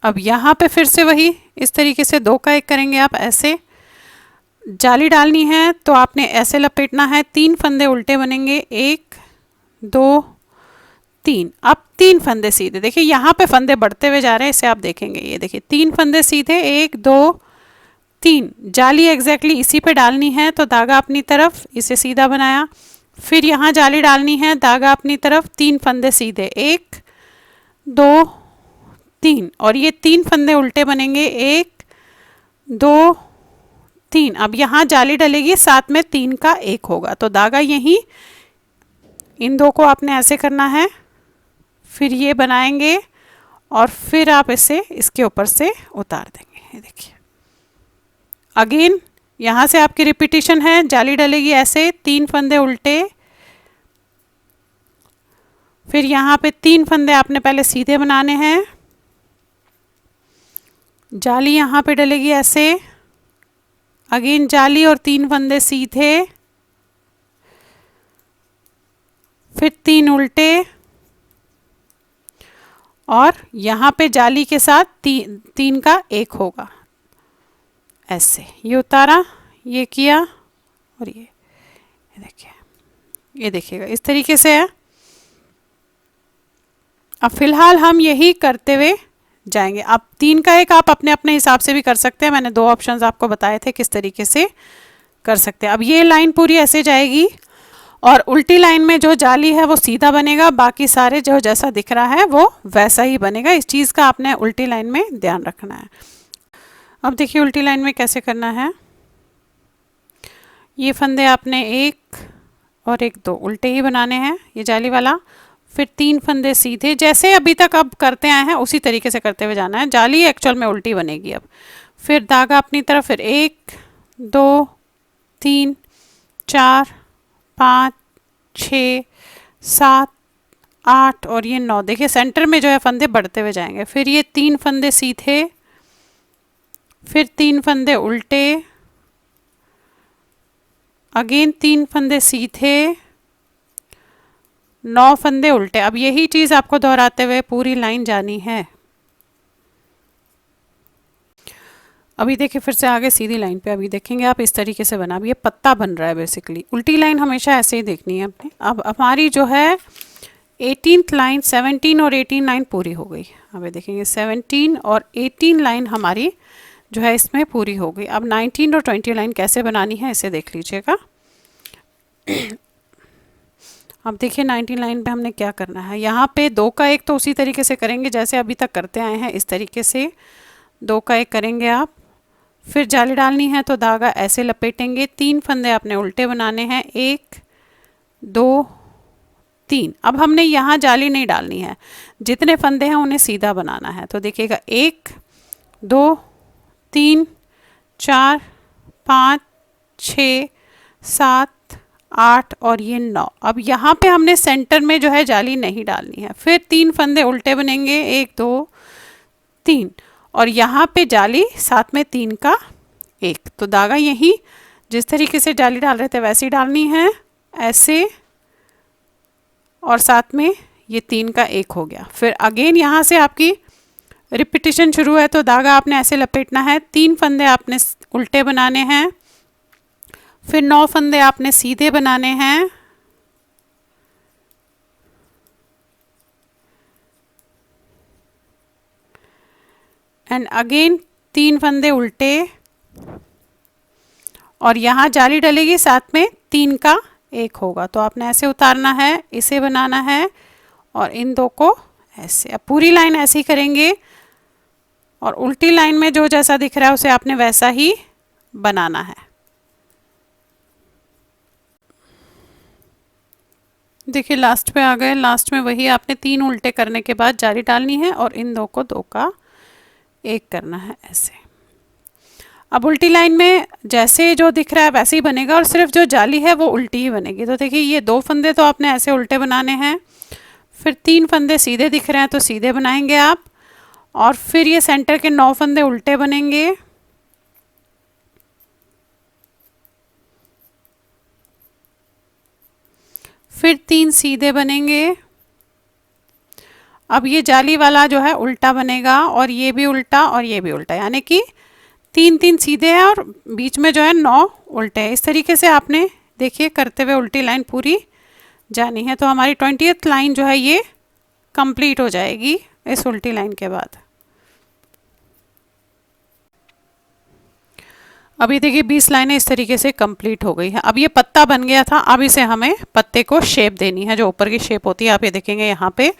अब यहाँ पे फिर से वही इस तरीके से 2 का 1 करेंगे आप। ऐसे जाली डालनी है तो आपने ऐसे लपेटना है, 3 फंदे उल्टे बनेंगे, 1 2 3। अब 3 फंदे सीधे। देखिए यहाँ पे फंदे बढ़ते हुए जा रहे हैं, इसे आप देखेंगे। ये देखिए 3 फंदे सीधे, 1 2 3। जाली एग्जैक्टली इसी पे डालनी है, तो धागा अपनी तरफ, इसे सीधा बनाया। फिर यहाँ जाली डालनी है, धागा अपनी तरफ, 3 फंदे सीधे, 1 2 3। और ये 3 फंदे उल्टे बनेंगे, 1 2 3। अब यहाँ जाली डलेगी, साथ में 3 का 1 होगा, तो धागा यहीं, इन 2 को आपने ऐसे करना है। फिर ये बनाएंगे और फिर आप इसे इसके ऊपर से उतार देंगे। ये देखिए अगेन यहाँ से आपकी रिपीटिशन है। जाली डलेगी ऐसे, 3 फंदे उल्टे, फिर यहाँ पे 3 फंदे आपने पहले सीधे बनाने हैं। जाली यहाँ पे डलेगी ऐसे, अगेन जाली और 3 फंदे सीधे, फिर 3 उल्टे, और यहाँ पे जाली के साथ 3 का 1 होगा। ऐसे ये उतारा, ये किया, और ये देखिए, ये देखिएगा इस तरीके से है। अब फिलहाल हम यही करते हुए जाएंगे। अब 3 का 1 आप अपने अपने हिसाब से भी कर सकते हैं। मैंने 2 ऑप्शंस आपको बताए थे किस तरीके से कर सकते हैं। अब ये लाइन पूरी ऐसे जाएगी और उल्टी लाइन में जो जाली है वो सीधा बनेगा, बाकी सारे जो जैसा दिख रहा है वो वैसा ही बनेगा। इस चीज़ का आपने उल्टी लाइन में ध्यान रखना है। अब देखिए उल्टी लाइन में कैसे करना है। ये फंदे आपने 1 और 1 2 उल्टे ही बनाने हैं, ये जाली वाला। फिर 3 फंदे सीधे, जैसे अभी तक अब करते आए हैं उसी तरीके से करते हुए जाना है। जाली एक्चुअल में उल्टी बनेगी अब। फिर धागा अपनी तरफ, फिर 1 2 3 4 5 6 7 8 और ये 9। देखिए सेंटर में जो है फंदे बढ़ते हुए जाएंगे। फिर ये 3 फंदे सीधे, फिर 3 फंदे उल्टे, अगेन 3 फंदे सीधे, 9 फंदे उल्टे। अब यही चीज़ आपको दोहराते हुए पूरी लाइन जानी है। अभी देखिए फिर से आगे सीधी लाइन पे अभी देखेंगे आप इस तरीके से बना। अब ये पत्ता बन रहा है बेसिकली। उल्टी लाइन हमेशा ऐसे ही देखनी है अपने। अब हमारी जो है 18th लाइन, 17 और 18 लाइन पूरी हो गई। अब ये देखेंगे 17 और 18 लाइन हमारी जो है इसमें पूरी हो गई। अब 19 और 20 लाइन कैसे बनानी है इसे देख लीजिएगा। अब देखिए 19 लाइन पे हमने क्या करना है। यहाँ पे 2 का 1 तो उसी तरीके से करेंगे जैसे अभी तक करते आए हैं। इस तरीके से 2 का 1 करेंगे आप। फिर जाली डालनी है तो धागा ऐसे लपेटेंगे। 3 फंदे आपने उल्टे बनाने हैं, 1 2 3। अब हमने यहाँ जाली नहीं डालनी है, जितने फंदे हैं उन्हें सीधा बनाना है। तो देखिएगा 1 2 3 4 5 6 7 8 और ये 9। अब यहाँ पे हमने सेंटर में जो है जाली नहीं डालनी है। फिर 3 फंदे उल्टे बनेंगे, 1 2 3, और यहाँ पे जाली साथ में 3 का 1। तो धागा यहीं जिस तरीके से जाली डाल रहे थे वैसे ही डालनी है, ऐसे, और साथ में ये 3 का 1 हो गया। फिर अगेन यहाँ से आपकी रिपीटिशन शुरू है, तो धागा आपने ऐसे लपेटना है। 3 फंदे आपने उल्टे बनाने हैं, फिर 9 फंदे आपने सीधे बनाने हैं, एंड अगेन 3 फंदे उल्टे, और यहाँ जाली डलेगी, साथ में 3 का 1 होगा। तो आपने ऐसे उतारना है, इसे बनाना है और इन दो को ऐसे। अब पूरी लाइन ऐसे ही करेंगे और उल्टी लाइन में जो जैसा दिख रहा है उसे आपने वैसा ही बनाना है। देखिए लास्ट पे आ गए। लास्ट में वही आपने 3 उल्टे करने के बाद जाली डालनी है और इन दो को 2 का 1 करना है ऐसे। अब उल्टी लाइन में जैसे जो दिख रहा है वैसे ही बनेगा और सिर्फ जो जाली है वो उल्टी ही बनेगी। तो देखिए ये 2 फंदे तो आपने ऐसे उल्टे बनाने हैं, फिर 3 फंदे सीधे दिख रहे हैं तो सीधे बनाएंगे आप, और फिर ये सेंटर के 9 फंदे उल्टे बनेंगे, फिर 3 सीधे बनेंगे। अब ये जाली वाला जो है उल्टा बनेगा और ये भी उल्टा और ये भी उल्टा, यानी कि 3 सीधे हैं और बीच में जो है 9 उल्टे हैं। इस तरीके से आपने देखिए करते हुए उल्टी लाइन पूरी जानी है। तो हमारी 20th लाइन जो है ये कंप्लीट हो जाएगी इस उल्टी लाइन के बाद। अभी देखिए 20 लाइनें इस तरीके से कंप्लीट हो गई है। अब ये पत्ता बन गया था, अब इसे हमें पत्ते को शेप देनी है, जो ऊपर की शेप होती है आप ये देखेंगे यहाँ पे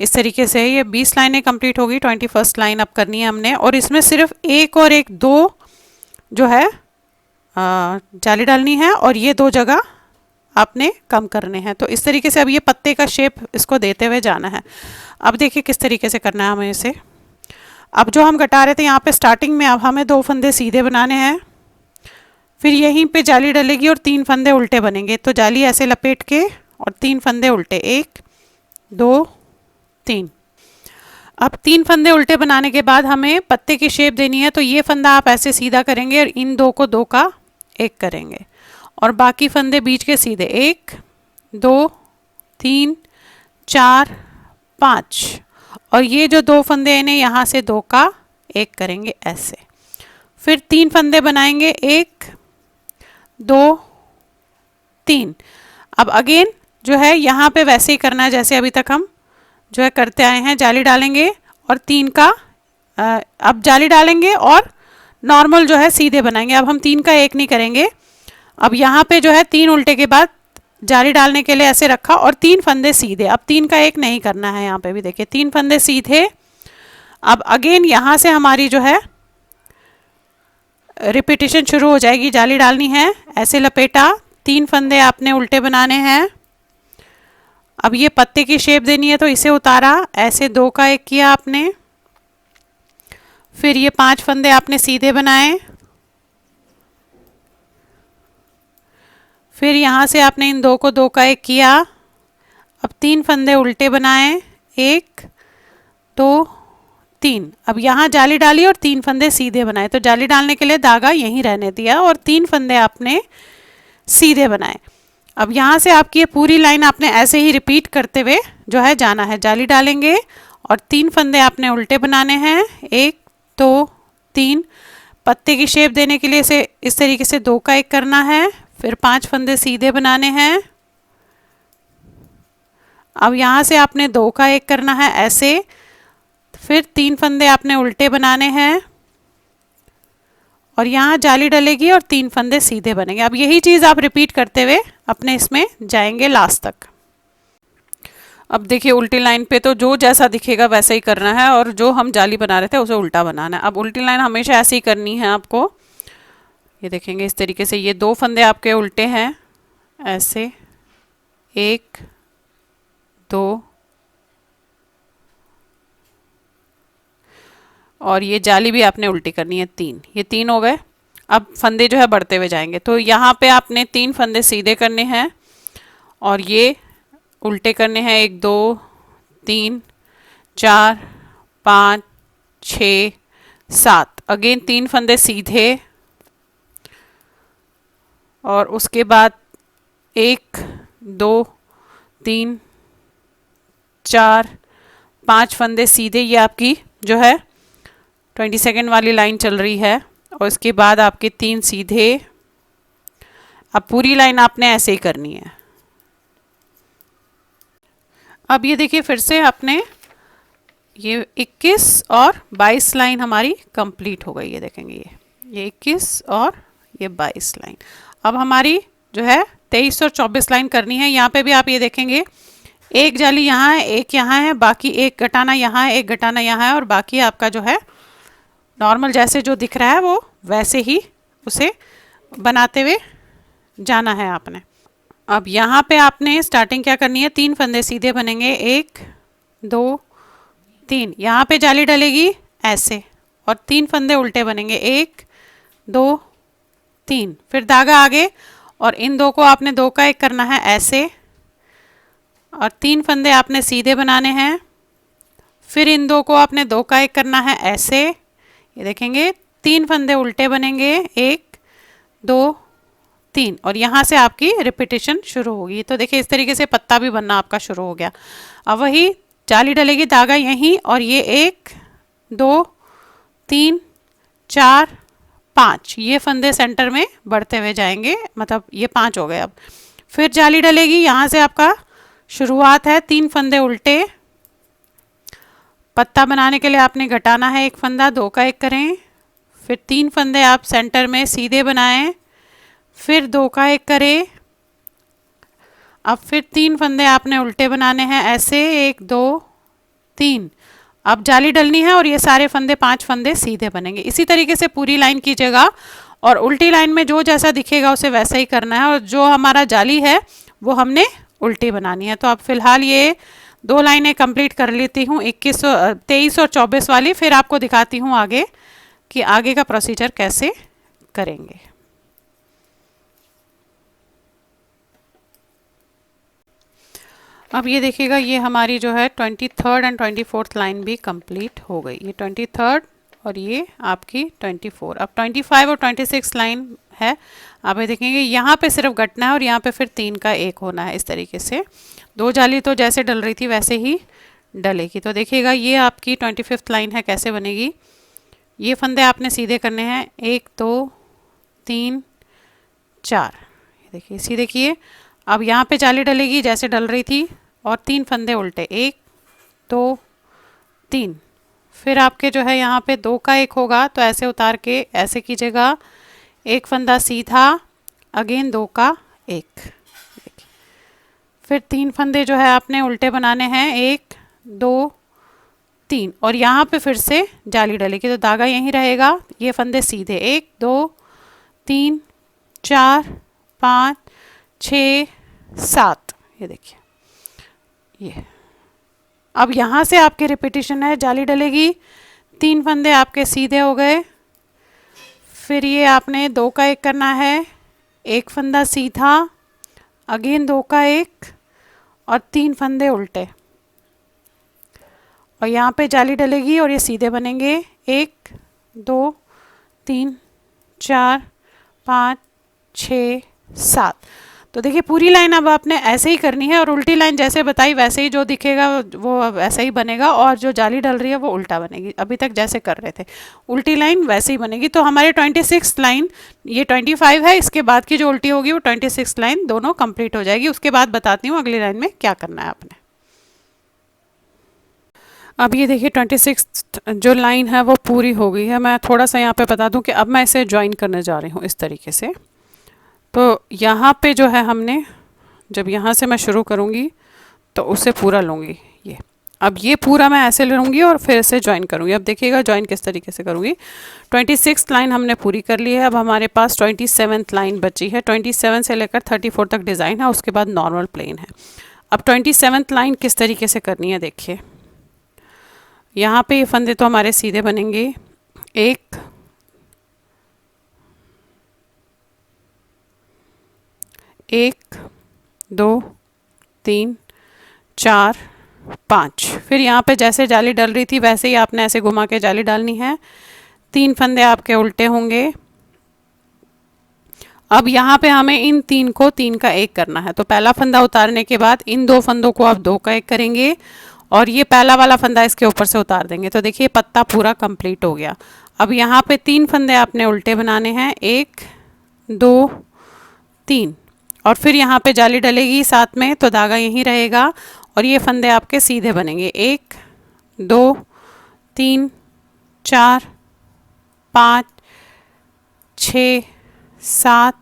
इस तरीके से। ये 20 लाइनें कंप्लीट हो गई, 21st लाइन अब करनी है हमने, और इसमें सिर्फ 1 और 1 2 जो है जाली डालनी है और ये 2 जगह आपने कम करने हैं। तो इस तरीके से अब ये पत्ते का शेप इसको देते हुए जाना है। अब देखिए किस तरीके से करना है हमें इसे। अब जो हम घटा रहे थे यहाँ पे स्टार्टिंग में, अब हमें 2 फंदे सीधे बनाने हैं, फिर यहीं पे जाली डलेगी और 3 फंदे उल्टे बनेंगे। तो जाली ऐसे लपेट के और 3 फंदे उल्टे, 1 2 3। अब 3 फंदे उल्टे बनाने के बाद हमें पत्ते की शेप देनी है। तो ये फंदा आप ऐसे सीधा करेंगे और इन 2 को 2 का 1 करेंगे, और बाकी फंदे बीच के सीधे 1 2 3 4 5, और ये जो 2 फंदे इन्हें यहाँ से 2 का 1 करेंगे ऐसे। फिर 3 फंदे बनाएंगे, 1 2 3। अब अगेन जो है यहाँ पे वैसे ही करना है जैसे अभी तक हम जो है करते आए हैं। जाली डालेंगे और 3 का अब जाली डालेंगे और नॉर्मल जो है सीधे बनाएंगे। अब हम 3 का 1 नहीं करेंगे। अब यहाँ पे जो है 3 उल्टे के बाद जाली डालने के लिए ऐसे रखा और 3 फंदे सीधे। अब 3 का 1 नहीं करना है, यहाँ पे भी देखिए 3 फंदे सीधे। अब अगेन यहाँ से हमारी जो है रिपीटेशन शुरू हो जाएगी। जाली डालनी है, ऐसे लपेटा, 3 फंदे आपने उल्टे बनाने हैं। अब ये पत्ते की शेप देनी है तो इसे उतारा, ऐसे 2 का 1 किया आपने। फिर ये 5 फंदे आपने सीधे बनाए, फिर यहाँ से आपने इन 2 को 2 का 1 किया। अब 3 फंदे उल्टे बनाए, 1 2 3। अब यहाँ जाली डाली और 3 फंदे सीधे बनाए। तो जाली डालने के लिए धागा यहीं रहने दिया और 3 फंदे आपने सीधे बनाए। अब यहाँ से आपकी ये पूरी लाइन आपने ऐसे ही रिपीट करते हुए जो है जाना है। जाली डालेंगे और 3 फंदे आपने उल्टे बनाने हैं, 1 2 3। पत्ते की शेप देने के लिए इसे इस तरीके से 2 का 1 करना है। फिर 5 फंदे सीधे बनाने हैं। अब यहाँ से आपने 2 का 1 करना है ऐसे। फिर 3 फंदे आपने उल्टे बनाने हैं और यहाँ जाली डलेगी और 3 फंदे सीधे बनेंगे। अब यही चीज़ आप रिपीट करते हुए अपने इसमें जाएंगे लास्ट तक। अब देखिए उल्टी लाइन पे तो जो जैसा दिखेगा वैसा ही करना है, और जो हम जाली बना रहे थे उसे उल्टा बनाना है। अब उल्टी लाइन हमेशा ऐसे ही करनी है आपको। ये देखेंगे इस तरीके से, ये 2 फंदे आपके उल्टे हैं ऐसे, 1 2, और ये जाली भी आपने उल्टी करनी है 3। ये 3 हो गए। अब फंदे जो है बढ़ते हुए जाएंगे। तो यहाँ पे आपने 3 फंदे सीधे करने हैं और ये उल्टे करने हैं, 1 2 3 4 5 6 7। अगेन 3 फंदे सीधे और उसके बाद 1 2 3 4 5 फंदे सीधे। ये आपकी जो है 22nd वाली लाइन चल रही है, और इसके बाद आपके 3 सीधे। अब पूरी लाइन आपने ऐसे ही करनी है। अब ये देखिए फिर से आपने ये 21 और 22 लाइन हमारी कंप्लीट हो गई है। देखेंगे ये 21 और ये 22 लाइन। अब हमारी जो है 23 और 24 लाइन करनी है। यहाँ पे भी आप ये देखेंगे एक जाली यहाँ है, एक यहाँ है, बाकी एक घटाना यहाँ है, एक घटाना यहाँ है, और बाकी आपका जो है नॉर्मल जैसे जो दिख रहा है वो वैसे ही उसे बनाते हुए जाना है आपने। अब यहाँ पे आपने स्टार्टिंग क्या करनी है, 3 फंदे सीधे बनेंगे, 1 2 3। यहाँ पे जाली डलेगी ऐसे और 3 फंदे उल्टे बनेंगे, 1 2 3। फिर धागा आगे और इन दो को आपने 2 का 1 करना है ऐसे, और 3 फंदे आपने सीधे बनाने हैं। फिर इन दो को आपने 2 का 1 करना है ऐसे, ये देखेंगे 3 फंदे उल्टे बनेंगे, 1 2 3, और यहाँ से आपकी रिपीटेशन शुरू होगी। तो देखिए इस तरीके से पत्ता भी बनना आपका शुरू हो गया। अब वही जाली डलेगी, धागा यहीं, और ये 1 2 3 4 5, ये फंदे सेंटर में बढ़ते हुए जाएंगे, मतलब ये 5 हो गए। अब फिर जाली डलेगी, यहाँ से आपका शुरुआत है, 3 फंदे उल्टे। पत्ता बनाने के लिए आपने घटाना है 1 फंदा, 2 का 1 करें, फिर 3 फंदे आप सेंटर में सीधे बनाएं, फिर 2 का 1 करें। अब फिर 3 फंदे आपने उल्टे बनाने हैं ऐसे, 1 2 3। अब जाली डलनी है और ये सारे फंदे 5 फंदे सीधे बनेंगे। इसी तरीके से पूरी लाइन कीजिएगा, और उल्टी लाइन में जो जैसा दिखेगा उसे वैसा ही करना है, और जो हमारा जाली है वो हमने उल्टी बनानी है। तो अब फिलहाल ये 2 लाइनें कंप्लीट कर लेती हूँ, 23 और 24 वाली, फिर आपको दिखाती हूँ आगे कि आगे का प्रोसीजर कैसे करेंगे। अब ये देखिएगा, ये हमारी जो है 23rd एंड 24th लाइन भी कंप्लीट हो गई। ये 23rd और ये आपकी 24। अब 25 और 26 लाइन है। आप ये देखेंगे यहाँ पे सिर्फ घटना है और यहाँ पे फिर 3 का 1 होना है। इस तरीके से 2 जाली तो जैसे डल रही थी वैसे ही डलेगी। तो देखिएगा ये आपकी 25th लाइन है, कैसे बनेगी। ये फंदे आपने सीधे करने हैं, 1 2 3 4, देखिए सीधे किए। अब यहाँ पे जाली डलेगी जैसे डल रही थी, और 3 फंदे उल्टे, 1 2 3। फिर आपके जो है यहाँ पे 2 का 1 होगा, तो ऐसे उतार के ऐसे कीजिएगा, 1 फंदा सीधा, अगेन 2 का 1। फिर 3 फंदे जो है आपने उल्टे बनाने हैं, 1 2 3, और यहाँ पे फिर से जाली डलेगी, तो धागा यहीं रहेगा। ये फंदे सीधे, 1 2 3 4 5 6 7, ये देखिए ये। अब यहाँ से आपके रिपीटेशन है, जाली डलेगी, 3 फंदे आपके सीधे हो गए। फिर ये आपने 2 का 1 करना है, 1 फंदा सीधा, अगेन 2 का 1, और 3 फंदे उल्टे, और यहाँ पे जाली डलेगी और ये सीधे बनेंगे, 1 2 3 4 5 6 7। तो देखिए पूरी लाइन अब आपने ऐसे ही करनी है, और उल्टी लाइन जैसे बताई वैसे ही जो दिखेगा वो वैसा ही बनेगा, और जो जाली डल रही है वो उल्टा बनेगी। अभी तक जैसे कर रहे थे उल्टी लाइन वैसे ही बनेगी। तो हमारे 26 लाइन, ये 25 है, इसके बाद की जो उल्टी होगी वो 26 लाइन दोनों कंप्लीट हो जाएगी। उसके बाद बताती हूँ अगली लाइन में क्या करना है आपने। अब ये देखिए 26 जो लाइन है वो पूरी हो गई है। मैं थोड़ा सा यहाँ पे बता दूँ कि अब मैं इसे ज्वाइन करने जा रही हूँ इस तरीके से। तो यहाँ पे जो है हमने, जब यहाँ से मैं शुरू करूँगी तो उसे पूरा लूँगी ये। अब ये पूरा मैं ऐसे लूँगी और फिर इसे ज्वाइन करूँगी। अब देखिएगा ज्वाइन किस तरीके से करूँगी। 26 लाइन हमने पूरी कर ली है। अब हमारे पास 27th लाइन बची है। 27 से लेकर 34 तक डिज़ाइन है, उसके बाद नॉर्मल प्लेन है। अब 27th लाइन किस तरीके से करनी है देखिए। यहाँ पे ये फंदे तो हमारे सीधे बनेंगे, 1 1 2 3 4 5। फिर यहाँ पे जैसे जाली डल रही थी वैसे ही आपने ऐसे घुमा के जाली डालनी है। 3 फंदे आपके उल्टे होंगे। अब यहाँ पे हमें इन 3 को 3 का 1 करना है। तो पहला फंदा उतारने के बाद इन 2 फंदों को आप 2 का 1 करेंगे, और ये पहला वाला फंदा इसके ऊपर से उतार देंगे। तो देखिए पत्ता पूरा कंप्लीट हो गया। अब यहाँ पे 3 फंदे आपने उल्टे बनाने हैं, 1 2 3, और फिर यहाँ पे जाली डलेगी साथ में, तो धागा यहीं रहेगा, और ये फंदे आपके सीधे बनेंगे, 1 2 3 4 5 6 7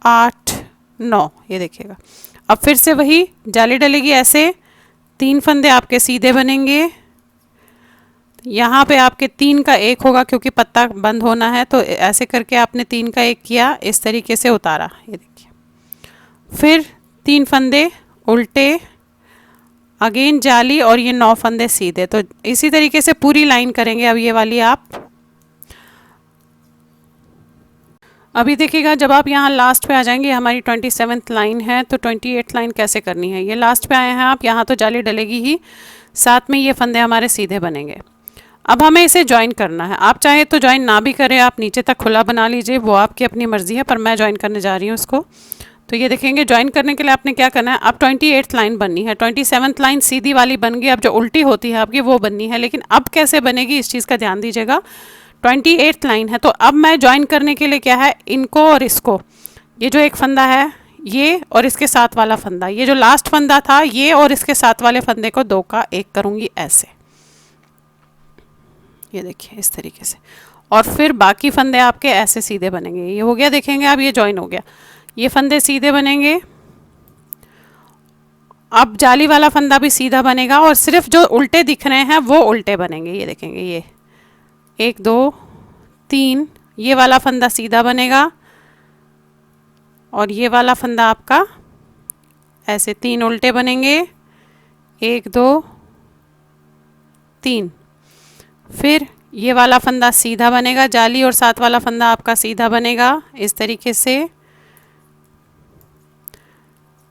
8 9, ये देखिएगा। अब फिर से वही जाली डलेगी, ऐसे 3 फंदे आपके सीधे बनेंगे। यहाँ पे आपके 3 का 1 होगा क्योंकि पत्ता बंद होना है, तो ऐसे करके आपने 3 का 1 किया, इस तरीके से उतारा, ये देखिए। फिर 3 फंदे उल्टे, अगेन जाली, और ये 9 फंदे सीधे। तो इसी तरीके से पूरी लाइन करेंगे। अब ये वाली आप अभी देखिएगा, जब आप यहाँ लास्ट पे आ जाएंगे, हमारी 27th लाइन है, तो 28th लाइन कैसे करनी है। ये लास्ट पे आए हैं आप, यहाँ तो जाली डलेगी ही, साथ में ये फंदे हमारे सीधे बनेंगे। अब हमें इसे ज्वाइन करना है। आप चाहे तो ज्वाइन ना भी करें, आप नीचे तक खुला बना लीजिए, वो आपकी अपनी मर्जी है, पर मैं ज्वाइन करने जा रही हूँ इसको। तो ये देखेंगे, ज्वाइन करने के लिए आपने क्या करना है, अब 28th लाइन बननी है। 27th लाइन सीधी वाली बन गई, अब जो उल्टी होती है आपकी वो बननी है, लेकिन अब कैसे बनेगी इस चीज़ का ध्यान दीजिएगा। 28th लाइन है, तो अब मैं ज्वाइन करने के लिए क्या है, इनको और इसको, ये जो एक फंदा है ये और इसके साथ वाला फंदा, ये जो लास्ट फंदा था ये और इसके साथ वाले फंदे को 2 का 1 करूँगी ऐसे, ये देखिए इस तरीके से। और फिर बाकी फंदे आपके ऐसे सीधे बनेंगे। ये हो गया, देखेंगे अब ये ज्वाइन हो गया, ये फंदे सीधे बनेंगे। अब जाली वाला फंदा भी सीधा बनेगा, और सिर्फ जो उल्टे दिख रहे हैं वो उल्टे बनेंगे। ये देखेंगे, ये 1 2 3, ये वाला फंदा सीधा बनेगा, और ये वाला फंदा आपका ऐसे 3 उल्टे बनेंगे, 1 2 3। फिर ये वाला फंदा सीधा बनेगा, जाली और साथ वाला फंदा आपका सीधा बनेगा इस तरीके से।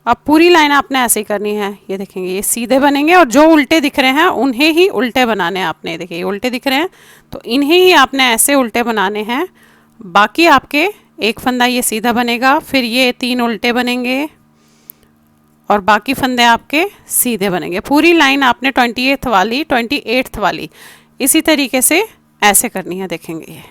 अब पूरी लाइन आपने ऐसे ही करनी है। ये देखेंगे, ये सीधे बनेंगे, और जो उल्टे दिख रहे हैं उन्हें ही उल्टे बनाने हैं आपने। देखिए ये उल्टे दिख रहे हैं, तो इन्हें ही आपने ऐसे उल्टे बनाने हैं। बाकी आपके एक फंदा ये सीधा बनेगा, फिर ये 3 उल्टे बनेंगे, और बाकी फंदे आपके सीधे बनेंगे। पूरी लाइन आपने 28th वाली इसी तरीके से ऐसे करनी है। देखेंगे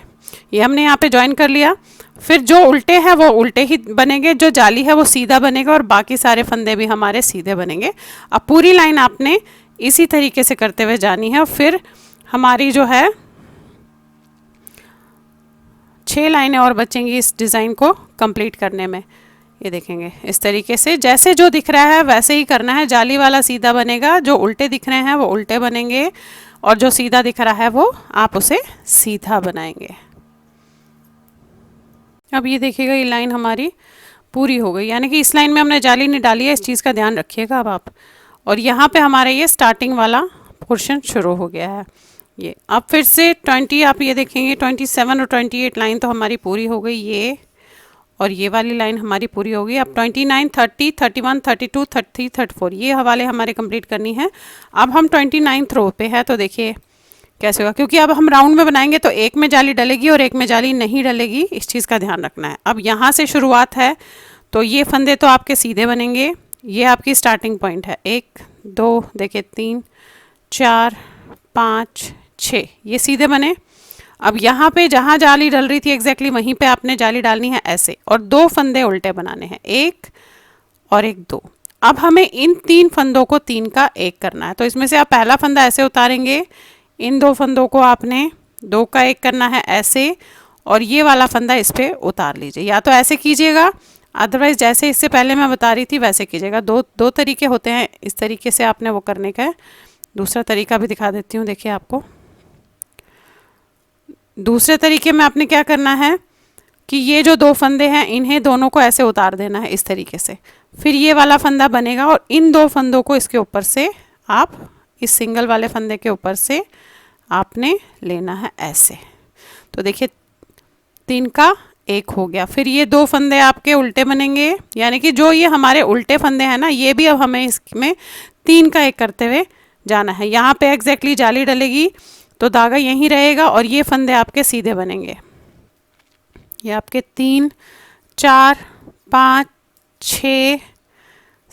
ये हमने यहाँ पे ज्वाइन कर लिया। फिर जो उल्टे हैं वो उल्टे ही बनेंगे, जो जाली है वो सीधा बनेगा, और बाकी सारे फंदे भी हमारे सीधे बनेंगे। अब पूरी लाइन आपने इसी तरीके से करते हुए जानी है। और फिर हमारी जो है 6 लाइनें और बचेंगी इस डिज़ाइन को कंप्लीट करने में। ये देखेंगे इस तरीके से, जैसे जो दिख रहा है वैसे ही करना है। जाली वाला सीधा बनेगा, जो उल्टे दिख रहे हैं वो उल्टे बनेंगे, और जो सीधा दिख रहा है वो आप उसे सीधा बनाएंगे। अब ये देखिएगा, ये लाइन हमारी पूरी हो गई, यानी कि इस लाइन में हमने जाली नहीं डाली है, इस चीज़ का ध्यान रखिएगा अब आप। और यहाँ पे हमारे ये स्टार्टिंग वाला पोर्शन शुरू हो गया है। ये अब फिर से 20, आप ये देखेंगे 27 और 28 लाइन तो हमारी पूरी हो गई, ये और ये वाली लाइन हमारी पूरी होगी। अब 29, 30, 31, 32, 33, 34 ये हवाले हमारे कंप्लीट करनी है। अब हम 29th रो पे है, तो देखिए कैसे होगा, क्योंकि अब हम राउंड में बनाएंगे तो एक में जाली डलेगी और एक में जाली नहीं डलेगी, इस चीज़ का ध्यान रखना है। अब यहाँ से शुरुआत है, तो ये फंदे तो आपके सीधे बनेंगे, ये आपकी स्टार्टिंग पॉइंट है। 1 2 देखिए 3 4 5 6 ये सीधे बने। अब यहाँ पे जहाँ जाली डल रही थी एग्जैक्टली वहीं पे आपने जाली डालनी है ऐसे, और 2 फंदे उल्टे बनाने हैं, 1 और 1 2। अब हमें इन 3 फंदों को 3 का 1 करना है, तो इसमें से आप पहला फंदा ऐसे उतारेंगे, इन 2 फंदों को आपने 2 का 1 करना है ऐसे, और ये वाला फंदा इस पर उतार लीजिए। या तो ऐसे कीजिएगा, अदरवाइज जैसे इससे पहले मैं बता रही थी वैसे कीजिएगा। दो तरीके होते हैं, इस तरीके से आपने वो करने का है। दूसरा तरीका भी दिखा देती हूँ, देखिए आपको। दूसरे तरीके में आपने क्या करना है कि ये जो 2 फंदे हैं इन्हें दोनों को ऐसे उतार देना है इस तरीके से, फिर ये वाला फंदा बनेगा, और इन 2 फंदों को इसके ऊपर से आप इस सिंगल वाले फंदे के ऊपर से आपने लेना है ऐसे। तो देखिए 3 का 1 हो गया। फिर ये 2 फंदे आपके उल्टे बनेंगे, यानी कि जो ये हमारे उल्टे फंदे हैं ना, ये भी अब हमें इसमें 3 का 1 करते हुए जाना है। यहाँ पे एग्जैक्टली जाली डलेगी तो धागा यहीं रहेगा, और ये फंदे आपके सीधे बनेंगे। ये आपके 3 4 5 6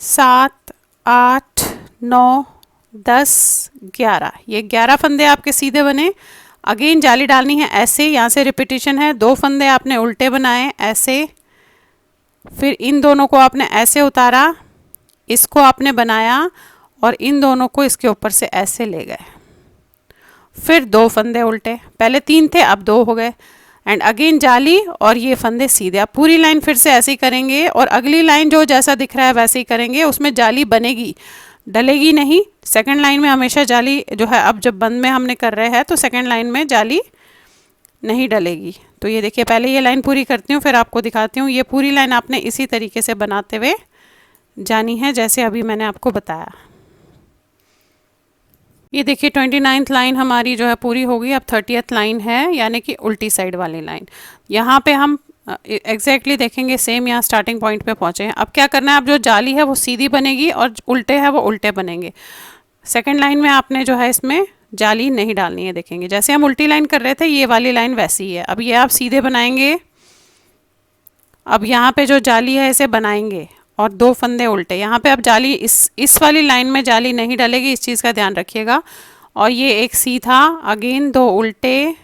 7 8 9 10 11 ये 11 फंदे आपके सीधे बने। अगेन जाली डालनी है ऐसे, यहाँ से रिपीटिशन है। 2 फंदे आपने उल्टे बनाए ऐसे, फिर इन दोनों को आपने ऐसे उतारा, इसको आपने बनाया, और इन दोनों को इसके ऊपर से ऐसे ले गए। फिर 2 फंदे उल्टे, पहले 3 थे अब 2 हो गए, एंड अगेन जाली और ये फंदे सीधे। अब पूरी लाइन फिर से ऐसे ही करेंगे और अगली लाइन जो जैसा दिख रहा है वैसे ही करेंगे, उसमें जाली बनेगी, डलेगी नहीं। सेकंड लाइन में हमेशा जाली जो है, अब जब बंद में हमने कर रहे हैं तो सेकंड लाइन में जाली नहीं डलेगी। तो ये देखिए, पहले ये लाइन पूरी करती हूँ फिर आपको दिखाती हूँ। ये पूरी लाइन आपने इसी तरीके से बनाते हुए जानी है जैसे अभी मैंने आपको बताया। ये देखिए 29th लाइन हमारी जो है पूरी हो गई। अब 30th लाइन है, यानी कि उल्टी साइड वाली लाइन। यहाँ पे हम एग्जैक्टली देखेंगे सेम यहाँ स्टार्टिंग पॉइंट पे पहुँचे हैं। अब क्या करना है, अब जो जाली है वो सीधी बनेगी और उल्टे है वो उल्टे बनेंगे। सेकंड लाइन में आपने जो है इसमें जाली नहीं डालनी है। देखेंगे जैसे हम उल्टी लाइन कर रहे थे ये वाली लाइन वैसी ही है। अब ये आप सीधे बनाएंगे। अब यहाँ पे जो जाली है इसे बनाएंगे और 2 फंदे उल्टे। यहाँ पे अब जाली इस वाली लाइन में जाली नहीं डलेगी, इस चीज़ का ध्यान रखिएगा। और ये एक सीधा, अगेन 2 उल्टे,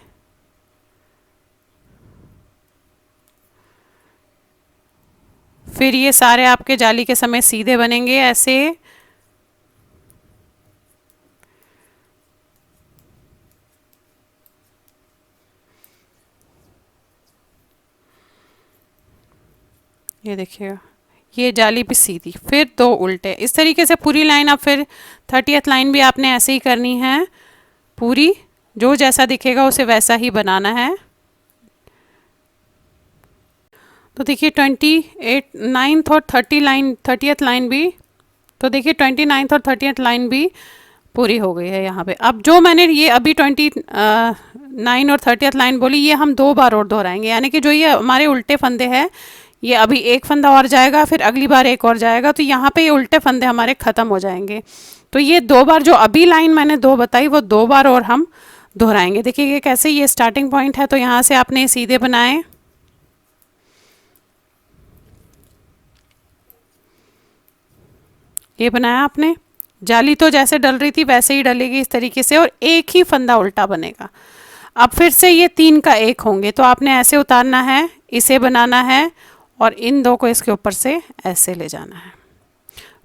फिर ये सारे आपके जाली के समय सीधे बनेंगे ऐसे। ये देखिएगा, ये जाली भी सीधी, फिर 2 उल्टे, इस तरीके से पूरी लाइन। अब फिर 30th लाइन भी आपने ऐसे ही करनी है पूरी, जो जैसा दिखेगा उसे वैसा ही बनाना है। तो देखिए 29th और 30th लाइन भी, तो देखिए 29th और 30th लाइन भी पूरी हो गई है यहाँ पे। अब जो मैंने ये अभी 29 और 30th लाइन बोली, ये हम 2 बार और दोहराएंगे, यानी कि जो ये हमारे उल्टे फंदे हैं, ये अभी एक फंदा और जाएगा, फिर अगली बार एक और जाएगा, तो यहाँ पे ये उल्टे फंदे हमारे ख़त्म हो जाएंगे। तो ये 2 बार, जो अभी लाइन मैंने 2 बताई वो 2 बार और हम दोहराएंगे। देखिए ये कैसे, ये स्टार्टिंग पॉइंट है तो यहाँ से आपने सीधे बनाए, ये बनाया आपने, जाली तो जैसे डल रही थी वैसे ही डलेगी इस तरीके से, और एक ही फंदा उल्टा बनेगा। अब फिर से ये 3 का 1 होंगे, तो आपने ऐसे उतारना है, इसे बनाना है और इन 2 को इसके ऊपर से ऐसे ले जाना है,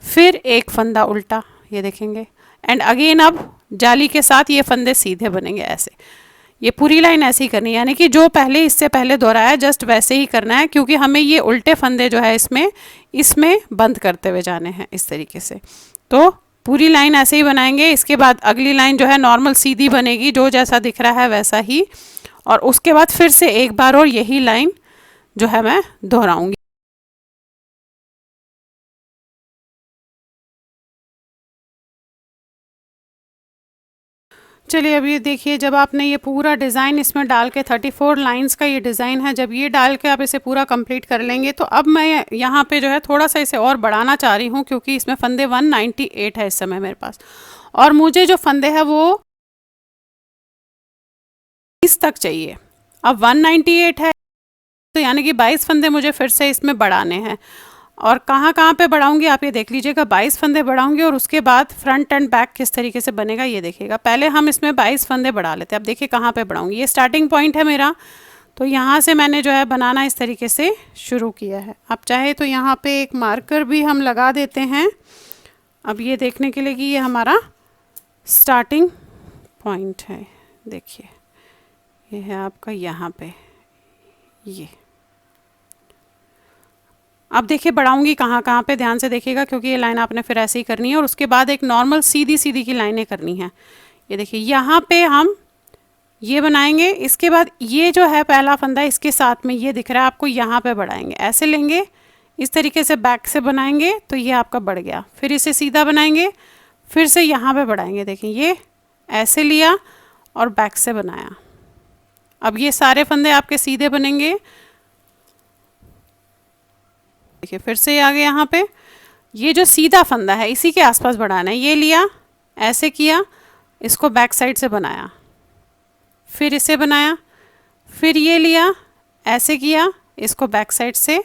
फिर एक फंदा उल्टा, ये देखेंगे, एंड अगेन अब जाली के साथ ये फंदे सीधे बनेंगे ऐसे। ये पूरी लाइन ऐसे ही करनी है, यानी कि जो पहले इससे पहले दोहराया जस्ट वैसे ही करना है, क्योंकि हमें ये उल्टे फंदे जो है इसमें बंद करते हुए जाने हैं इस तरीके से। तो पूरी लाइन ऐसे ही बनाएंगे। इसके बाद अगली लाइन जो है नॉर्मल सीधी बनेगी, जो जैसा दिख रहा है वैसा ही, और उसके बाद फिर से एक बार और यही लाइन जो है मैं दोहराऊंगी। चलिए अब ये देखिए, जब आपने ये पूरा डिज़ाइन इसमें डाल के 34 लाइंस का ये डिज़ाइन है, जब ये डाल के आप इसे पूरा कंप्लीट कर लेंगे, तो अब मैं यहाँ पे जो है थोड़ा सा इसे और बढ़ाना चाह रही हूँ, क्योंकि इसमें फंदे 198 है इस समय मेरे पास, और मुझे जो फंदे है वो 20 तक चाहिए। अब 198 है तो यानी कि 22 फंदे मुझे फिर से इसमें बढ़ाने हैं। और कहाँ कहाँ पे बढ़ाऊंगी आप ये देख लीजिएगा। 22 फंदे बढ़ाऊंगी और उसके बाद फ्रंट एंड बैक किस तरीके से बनेगा ये देखिएगा। पहले हम इसमें 22 फंदे बढ़ा लेते हैं। अब देखिए कहाँ पे बढ़ाऊंगी, ये स्टार्टिंग पॉइंट है मेरा, तो यहाँ से मैंने जो है बनाना इस तरीके से शुरू किया है। आप चाहे तो यहाँ पे एक मार्कर भी हम लगा देते हैं, अब ये देखने के लिए कि ये हमारा स्टार्टिंग पॉइंट है। देखिए ये है आपका यहाँ पे ये। अब देखिए बढ़ाऊंगी कहाँ कहाँ पे, ध्यान से देखिएगा, क्योंकि ये लाइन आपने फिर ऐसे ही करनी है और उसके बाद एक नॉर्मल सीधी सीधी की लाइनें करनी है। ये देखिए यहाँ पे हम ये बनाएंगे, इसके बाद ये जो है पहला फंदा इसके साथ में ये दिख रहा है आपको, यहाँ पे बढ़ाएंगे, ऐसे लेंगे इस तरीके से बैक से बनाएंगे तो ये आपका बढ़ गया। फिर इसे सीधा बनाएंगे, फिर से यहाँ पे बढ़ाएंगे, देखिए ये ऐसे लिया और बैक से बनाया। अब ये सारे फंदे आपके सीधे बनेंगे। देखिए फिर से आ गए यहाँ पे, ये जो सीधा फंदा है इसी के आसपास बढ़ाना है। ये लिया, ऐसे किया, इसको बैक साइड से बनाया, फिर इसे बनाया, फिर ये लिया, ऐसे किया, इसको बैक साइड से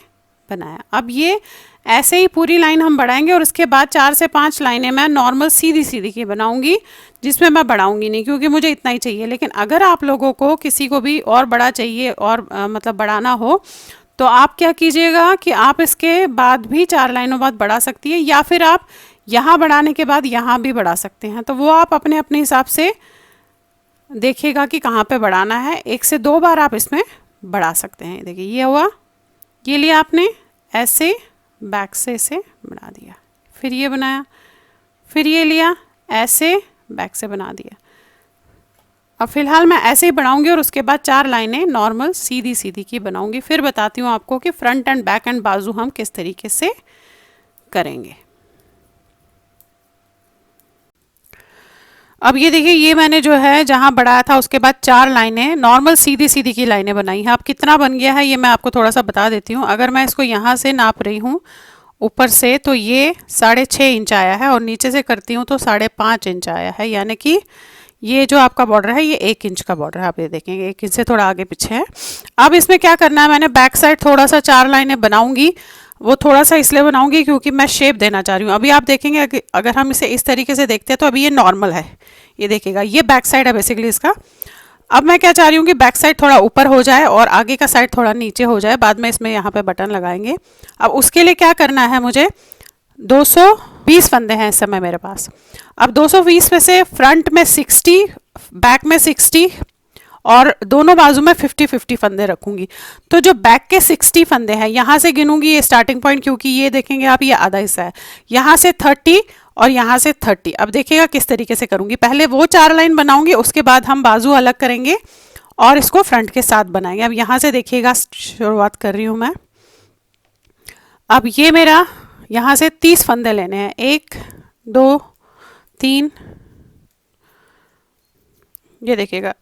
बनाया। अब ये ऐसे ही पूरी लाइन हम बढ़ाएंगे और उसके बाद 4 से 5 लाइनें मैं नॉर्मल सीधी सीधी की बनाऊंगी, जिसमें मैं बढ़ाऊंगी नहीं, क्योंकि मुझे इतना ही चाहिए। लेकिन अगर आप लोगों को किसी को भी और बड़ा चाहिए और मतलब बढ़ाना हो, तो आप क्या कीजिएगा कि आप इसके बाद भी 4 लाइनों बाद बढ़ा सकती है, या फिर आप यहाँ बढ़ाने के बाद यहाँ भी बढ़ा सकते हैं। तो वो आप अपने अपने हिसाब से देखिएगा कि कहाँ पे बढ़ाना है। 1 से 2 बार आप इसमें बढ़ा सकते हैं। देखिए ये हुआ, ये लिया आपने ऐसे बैक से इसे बना दिया, फिर ये बनाया, फिर ये लिया ऐसे बैक से बना दिया। अब फिलहाल मैं ऐसे ही बनाऊंगी और उसके बाद 4 लाइनें नॉर्मल सीधी सीधी की बनाऊंगी। फिर बताती हूँ आपको कि फ्रंट एंड बैक एंड बाजू हम किस तरीके से करेंगे। अब ये देखिए, ये मैंने जो है जहाँ बढ़ाया था उसके बाद 4 लाइनें नॉर्मल सीधी सीधी की लाइनें बनाई हैं। अब कितना बन गया है ये मैं आपको थोड़ा सा बता देती हूँ। अगर मैं इसको यहाँ से नाप रही हूँ ऊपर से तो ये 6.5 इंच आया है, और नीचे से करती हूँ तो 5.5 इंच आया है। यानी कि ये जो आपका बॉर्डर है ये 1 इंच का बॉर्डर है। आप ये देखेंगे 1 इंच से थोड़ा आगे पीछे है। अब इसमें क्या करना है, मैंने बैक साइड थोड़ा सा 4 लाइनें बनाऊंगी। वो थोड़ा सा इसलिए बनाऊंगी क्योंकि मैं शेप देना चाह रही हूँ। अभी आप देखेंगे अगर हम इसे इस तरीके से देखते हैं तो अभी ये नॉर्मल है, ये देखिएगा ये बैक साइड है बेसिकली इसका। अब मैं क्या चाह रही हूँ कि बैक साइड थोड़ा ऊपर हो जाए और आगे का साइड थोड़ा नीचे हो जाए। बाद में इसमें यहाँ पे बटन लगाएंगे। अब उसके लिए क्या करना है, मुझे 220 फंदे हैं इस समय मेरे पास। अब 220 में से फ्रंट में 60, बैक में 60 और दोनों बाजू में 50-50 फंदे रखूंगी। तो जो बैक के 60 फंदे हैं यहाँ से गिनूंगी ये स्टार्टिंग पॉइंट, क्योंकि ये देखेंगे आप ये आधा हिस्सा है, यहाँ से 30 और यहाँ से 30। अब देखिएगा किस तरीके से करूंगी, पहले वो 4 लाइन बनाऊंगी, उसके बाद हम बाजू अलग करेंगे और इसको फ्रंट के साथ बनाएंगे। अब यहाँ से देखिएगा शुरुआत कर रही हूँ मैं। अब ये मेरा यहाँ से 30 फंदे लेने हैं, 1 2 3, ये देखिएगा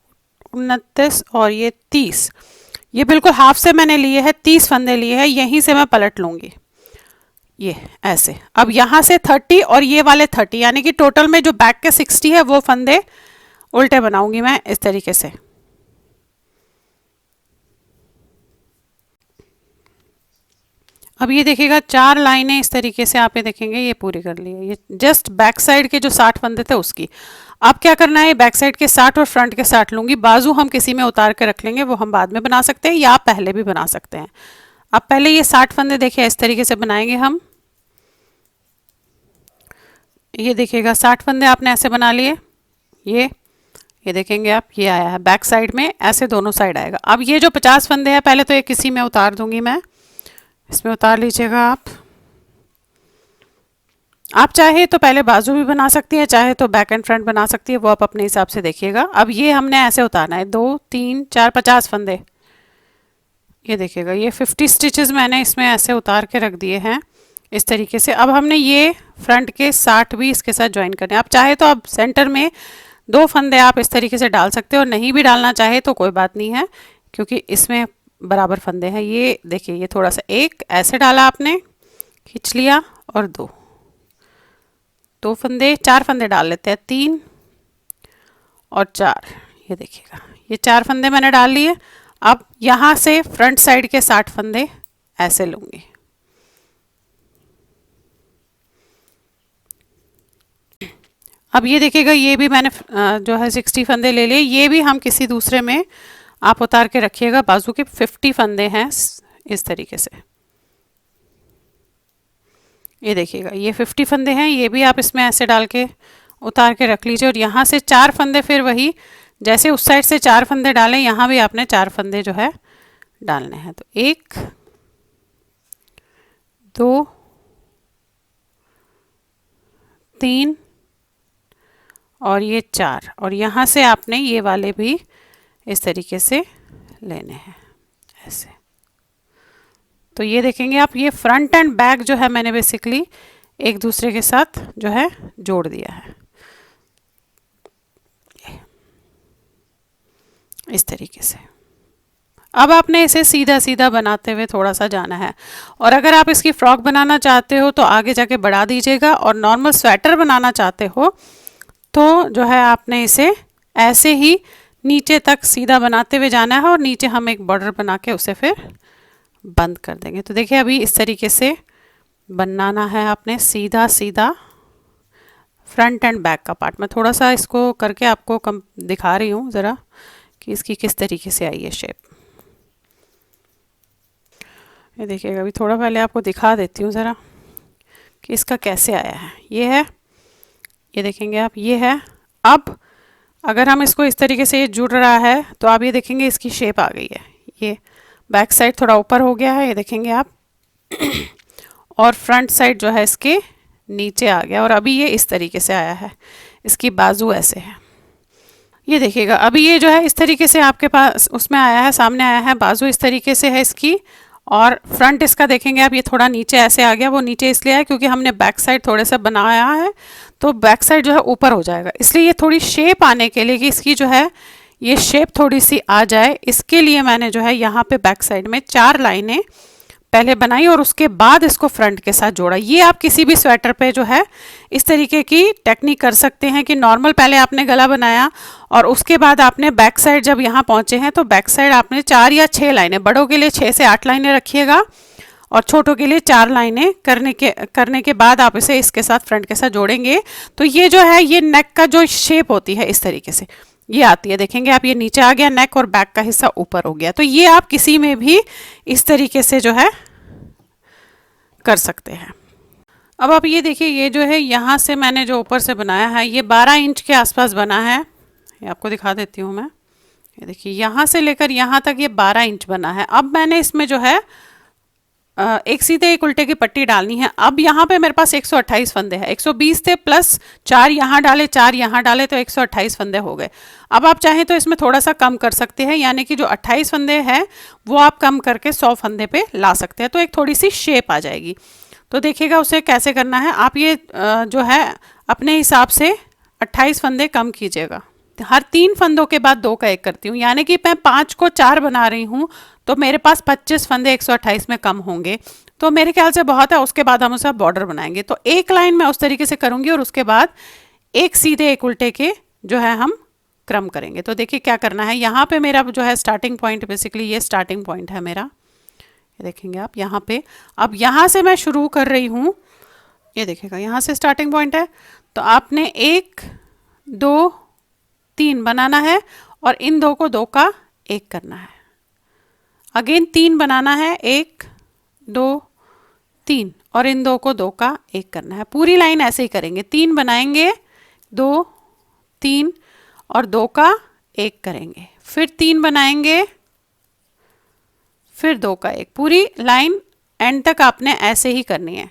29 और ये 30, ये बिल्कुल हाफ से मैंने लिए हैं, 30 फंदे लिए हैं। यहीं से मैं पलट लूँगी ये ऐसे। अब यहाँ से 30 और ये वाले 30, यानी कि टोटल में जो बैक के 60 है वो फंदे उल्टे बनाऊंगी मैं इस तरीके से। अब ये देखिएगा 4 लाइनें इस तरीके से आप ये देखेंगे ये पूरी कर ली है। ये जस्ट बैक साइड के जो 60 फंदे थे उसकी। अब क्या करना है, बैक साइड के 60 और फ्रंट के 60 लूँगी। बाजू हम किसी में उतार के रख लेंगे, वो हम बाद में बना सकते हैं या आप पहले भी बना सकते हैं। अब पहले ये 60 फंदे देखिए इस तरीके से बनाएंगे हम। ये देखिएगा 60 फंदे आपने ऐसे बना लिए। ये देखेंगे आप ये आया है बैक साइड में, ऐसे दोनों साइड आएगा। अब ये जो 50 फंदे हैं पहले तो ये किसी में उतार दूंगी मैं, इसमें उतार लीजिएगा आप चाहे तो पहले बाजू भी बना सकती है, चाहे तो बैक एंड फ्रंट बना सकती है, वो आप अपने हिसाब से देखिएगा। अब ये हमने ऐसे उतारना है 2 3 4 50 फंदे। ये देखिएगा ये 50 स्टिचेस मैंने इसमें ऐसे उतार के रख दिए हैं इस तरीके से। अब हमने ये फ्रंट के 60 भी इसके साथ ज्वाइन करने हैं। आप चाहे तो अब सेंटर में 2 फंदे आप इस तरीके से डाल सकते हो, और नहीं भी डालना चाहे तो कोई बात नहीं है क्योंकि इसमें बराबर फंदे हैं। ये देखिए ये थोड़ा सा एक ऐसे डाला आपने, खींच लिया, और 2 फंदे, 4 फंदे डाल लेते हैं, 3 और 4। ये देखिएगा ये 4 फंदे मैंने डाल लिए। अब यहाँ से फ्रंट साइड के 60 फंदे ऐसे लूँगी। अब ये देखिएगा ये भी मैंने जो है 60 फंदे ले लिए। ये भी हम किसी दूसरे में आप उतार के रखिएगा। बाजू के 50 फंदे हैं इस तरीके से। ये देखिएगा ये 50 फंदे हैं, ये भी आप इसमें ऐसे डाल के उतार के रख लीजिए। और यहाँ से 4 फंदे फिर वही जैसे उस साइड से 4 फंदे डालें, यहाँ भी आपने 4 फंदे जो है डालने हैं। तो 1 2 3 और ये 4, और यहाँ से आपने ये वाले भी इस तरीके से लेने हैं ऐसे। तो ये देखेंगे आप ये फ्रंट एंड बैक जो है मैंने बेसिकली एक दूसरे के साथ जो है जोड़ दिया है इस तरीके से। अब आपने इसे सीधा सीधा बनाते हुए थोड़ा सा जाना है, और अगर आप इसकी फ्रॉक बनाना चाहते हो तो आगे जाके बढ़ा दीजिएगा, और नॉर्मल स्वेटर बनाना चाहते हो तो जो है आपने इसे ऐसे ही नीचे तक सीधा बनाते हुए जाना है, और नीचे हम एक बॉर्डर बना के उसे फिर बंद कर देंगे। तो देखिए अभी इस तरीके से बनाना है आपने सीधा सीधा फ्रंट एंड बैक का पार्ट। मैं थोड़ा सा इसको करके आपको दिखा रही हूँ ज़रा कि इसकी किस तरीके से आई है शेप। ये देखिएगा अभी थोड़ा पहले आपको दिखा देती हूँ ज़रा कि इसका कैसे आया है। ये है, ये देखेंगे आप, ये है। अब अगर हम इसको इस तरीके से जुड़ रहा है तो आप ये देखेंगे इसकी शेप आ गई है। ये बैक साइड थोड़ा ऊपर हो गया है, ये देखेंगे आप। और फ्रंट साइड जो है इसके नीचे आ गया, और अभी ये इस तरीके से आया है, इसकी बाजू ऐसे है। ये देखिएगा अभी ये जो है इस तरीके से आपके पास उसमें आया है, सामने आया है, बाजू इस तरीके से है इसकी। और फ्रंट इसका देखेंगे आप, ये थोड़ा नीचे ऐसे आ गया। वो नीचे इसलिए है क्योंकि हमने बैक साइड थोड़े से बनाया है, तो बैक साइड जो है ऊपर हो जाएगा। इसलिए ये थोड़ी शेप आने के लिए कि इसकी जो है ये शेप थोड़ी सी आ जाए, इसके लिए मैंने जो है यहाँ पे बैक साइड में 4 लाइनें पहले बनाई और उसके बाद इसको फ्रंट के साथ जोड़ा। ये आप किसी भी स्वेटर पे जो है इस तरीके की टेक्निक कर सकते हैं कि नॉर्मल पहले आपने गला बनाया और उसके बाद आपने बैक साइड जब यहाँ पहुँचे हैं तो बैक साइड आपने 4 या 6 लाइनें, बड़ों के लिए 6 से 8 लाइनें रखिएगा और छोटों के लिए 4 लाइनें करने के बाद आप इसे इसके साथ फ्रंट के साथ जोड़ेंगे तो ये जो है ये नेक का जो शेप होती है इस तरीके से ये आती है। देखेंगे आप, ये नीचे आ गया नेक और बैक का हिस्सा ऊपर हो गया। तो ये आप किसी में भी इस तरीके से जो है कर सकते हैं। अब आप ये देखिए, ये जो है यहाँ से मैंने जो ऊपर से बनाया है ये 12 इंच के आसपास बना है। ये आपको दिखा देती हूँ मैं। ये देखिए यहाँ से लेकर यहाँ तक ये 12 इंच बना है। अब मैंने इसमें जो है एक सीधे एक उल्टे की पट्टी डालनी है। अब यहाँ पे मेरे पास 128 फंदे हैं, 120 थे प्लस 4 यहाँ डाले 4 यहाँ डाले तो 128 फंदे हो गए। अब आप चाहें तो इसमें थोड़ा सा कम कर सकते हैं, यानी कि जो 28 फंदे हैं वो आप कम करके 100 फंदे पे ला सकते हैं, तो एक थोड़ी सी शेप आ जाएगी। तो देखिएगा उसे कैसे करना है। आप ये जो है अपने हिसाब से 28 फंदे कम कीजिएगा। हर 3 फंदों के बाद 2 का 1 करती हूँ, यानी कि मैं 5 को 4 बना रही हूँ तो मेरे पास 25 फंदे 128 में कम होंगे, तो मेरे ख्याल से बहुत है। उसके बाद हम उसका बॉर्डर बनाएंगे। तो एक लाइन मैं उस तरीके से करूँगी और उसके बाद एक सीधे एक उल्टे के जो है हम क्रम करेंगे। तो देखिए क्या करना है। यहाँ पे मेरा जो है स्टार्टिंग पॉइंट, बेसिकली ये स्टार्टिंग पॉइंट है मेरा, ये देखेंगे आप यहाँ पे। अब यहाँ से मैं शुरू कर रही हूँ, ये देखिएगा यहाँ से स्टार्टिंग पॉइंट है। तो आपने 1 2 3 बनाना है और इन 2 को 2 का 1 करना है। अगेन 3 बनाना है, 1 2 3 और इन 2 को 2 का 1 करना है। पूरी लाइन ऐसे ही करेंगे, 3 बनाएंगे 2 3 और 2 का 1 करेंगे, फिर 3 बनाएंगे फिर 2 का 1। पूरी लाइन एंड तक आपने ऐसे ही करनी है।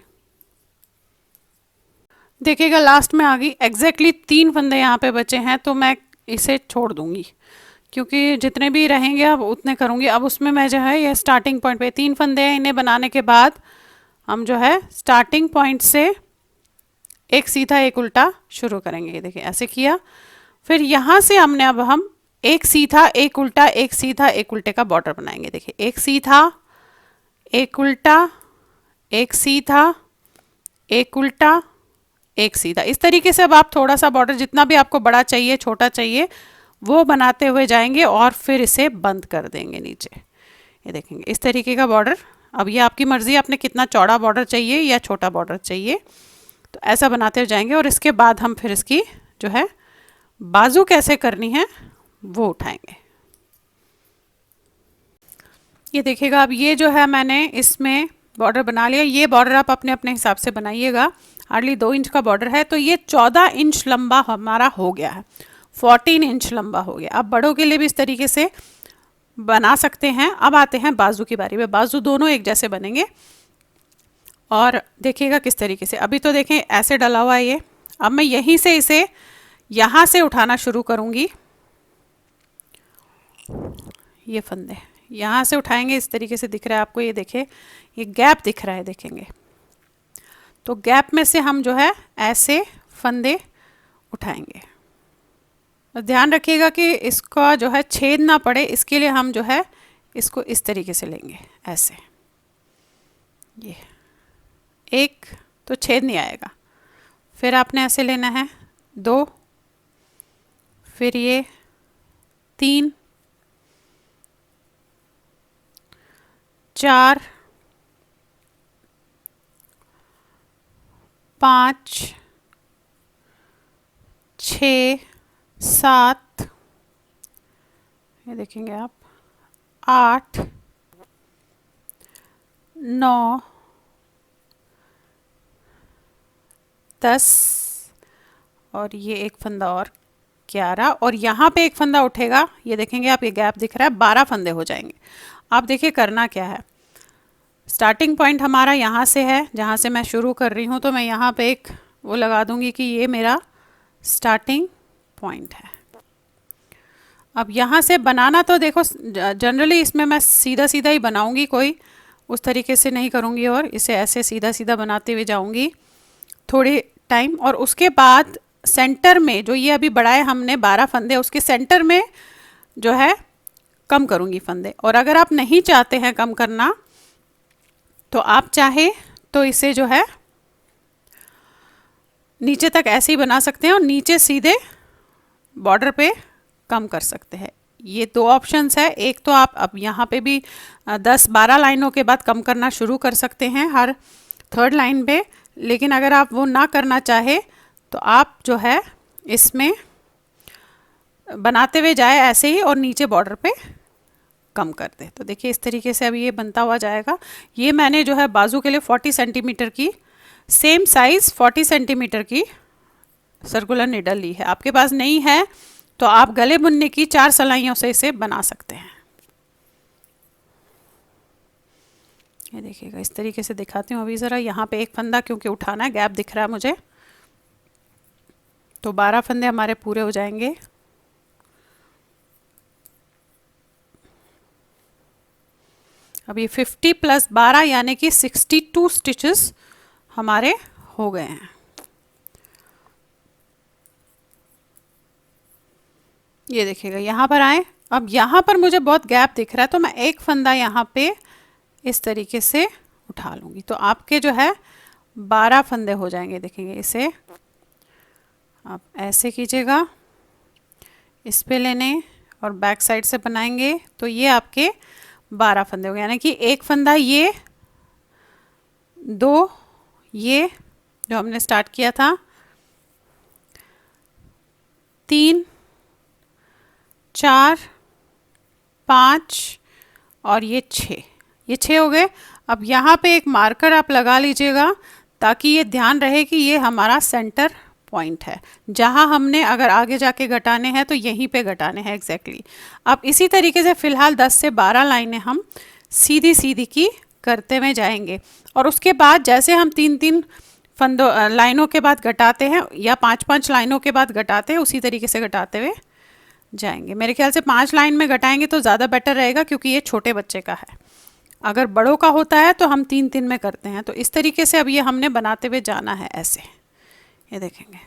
देखिएगा लास्ट में आ गई, एग्जैक्टली 3 फंदे यहाँ पे बचे हैं तो मैं इसे छोड़ दूंगी क्योंकि जितने भी रहेंगे अब उतने करूँगी। अब उसमें मैं जो है ये स्टार्टिंग पॉइंट पे 3 फंदे हैं, इन्हें बनाने के बाद हम जो है स्टार्टिंग पॉइंट से एक सीधा एक उल्टा शुरू करेंगे। ये देखिए ऐसे किया, फिर यहाँ से हमने अब हम एक सीधा एक उल्टा एक सीधा एक उल्टे का बॉर्डर बनाएंगे। देखिए एक सीधा एक उल्टा एक सीधा एक उल्टा एक सीधा, इस तरीके से अब आप थोड़ा सा बॉर्डर जितना भी आपको बड़ा चाहिए छोटा चाहिए वो बनाते हुए जाएंगे और फिर इसे बंद कर देंगे नीचे। ये देखेंगे इस तरीके का बॉर्डर। अब ये आपकी मर्जी है, आपने कितना चौड़ा बॉर्डर चाहिए या छोटा बॉर्डर चाहिए, तो ऐसा बनाते हुए जाएंगे। और इसके बाद हम फिर इसकी जो है बाजू कैसे करनी है वो उठाएंगे। ये देखिएगा अब ये जो है मैंने इसमें बॉर्डर बना लिया। ये बॉर्डर आप अपने अपने हिसाब से बनाइएगा, हार्डली 2 इंच का बॉर्डर है तो ये 14 इंच लंबा हमारा हो गया है, 14 इंच लंबा हो गया। आप बड़ों के लिए भी इस तरीके से बना सकते हैं। अब आते हैं बाजू की बारी में। बाजू दोनों एक जैसे बनेंगे और देखिएगा किस तरीके से। अभी तो देखें ऐसे डला हुआ है ये, अब मैं यहीं से इसे यहाँ से उठाना शुरू करूँगी। ये फंदे यहाँ से उठाएंगे, इस तरीके से दिख रहा है आपको, ये देखें ये गैप दिख रहा है, देखेंगे तो गैप में से हम जो है ऐसे फंदे उठाएंगे। ध्यान रखिएगा कि इसका जो है छेद ना पड़े, इसके लिए हम जो है इसको इस तरीके से लेंगे ऐसे। ये एक तो छेद नहीं आएगा, फिर आपने ऐसे लेना है 2, फिर ये 3 4 5 6 7, ये देखेंगे आप 8 9 10 और ये एक फंदा और 11 और यहाँ पे एक फंदा उठेगा, ये देखेंगे आप, ये गैप दिख रहा है, 12 फंदे हो जाएंगे। आप देखिए करना क्या है, स्टार्टिंग पॉइंट हमारा यहाँ से है, जहाँ से मैं शुरू कर रही हूँ, तो मैं यहाँ पे एक वो लगा दूंगी कि ये मेरा स्टार्टिंग पॉइंट है। अब यहाँ से बनाना तो देखो, जनरली इसमें मैं सीधा सीधा ही बनाऊंगी, कोई उस तरीके से नहीं करूँगी, और इसे ऐसे सीधा सीधा बनाते हुए जाऊँगी थोड़ी टाइम। और उसके बाद सेंटर में जो ये अभी बढ़ाए हमने 12 फंदे, उसके सेंटर में जो है कम करूँगी फंदे। और अगर आप नहीं चाहते हैं कम करना, तो आप चाहे तो इसे जो है नीचे तक ऐसे ही बना सकते हैं और नीचे सीधे बॉर्डर पे कम कर सकते हैं। ये दो ऑप्शंस है। एक तो आप अब यहाँ पे भी 10-12 लाइनों के बाद कम करना शुरू कर सकते हैं हर थर्ड लाइन पे, लेकिन अगर आप वो ना करना चाहे तो आप जो है इसमें बनाते हुए जाए ऐसे ही और नीचे बॉर्डर पे कम कर दे। तो देखिए इस तरीके से अभी ये बनता हुआ जाएगा। ये मैंने जो है बाजू के लिए 40 सेंटीमीटर की, सेम साइज़ 40 सेंटीमीटर की सर्कुलर निडल ली है। आपके पास नहीं है तो आप गले बुनने की 4 सिलाइयों से इसे बना सकते हैं। ये देखिएगा इस तरीके से दिखाती हूँ। अभी ज़रा यहाँ पे एक फंदा क्योंकि उठाना है, गैप दिख रहा है मुझे, तो 12 फंदे हमारे पूरे हो जाएंगे। अब ये 50 प्लस 12 यानी कि 62 स्टिचेस हमारे हो गए हैं। ये देखिएगा यहाँ पर आए, अब यहाँ पर मुझे बहुत गैप दिख रहा है, तो मैं एक फंदा यहाँ पे इस तरीके से उठा लूँगी, तो आपके जो है 12 फंदे हो जाएंगे। देखेंगे इसे आप ऐसे कीजिएगा, इस पे लेने और बैक साइड से बनाएंगे, तो ये आपके 12 फंदे हो गए। यानी कि एक फंदा ये, 2 ये जो हमने स्टार्ट किया था, 3 4 5 और ये 6, ये 6 हो गए। अब यहाँ पे एक मार्कर आप लगा लीजिएगा ताकि ये ध्यान रहे कि ये हमारा सेंटर पॉइंट है। जहाँ हमने अगर आगे जाके घटाने हैं तो यहीं पे घटाने हैं एग्जैक्टली। अब इसी तरीके से फ़िलहाल 10 से 12 लाइनें हम सीधी सीधी की करते हुए जाएंगे, और उसके बाद जैसे हम 3-3 फंदों लाइनों के बाद घटाते हैं या 5-5 लाइनों के बाद घटाते हैं, उसी तरीके से घटाते हुए जाएंगे। मेरे ख्याल से 5 लाइन में घटाएंगे तो ज़्यादा बेटर रहेगा, क्योंकि ये छोटे बच्चे का है। अगर बड़ों का होता है तो हम 3-3 में करते हैं। तो इस तरीके से अब ये हमने बनाते हुए जाना है ऐसे। ये देखेंगे,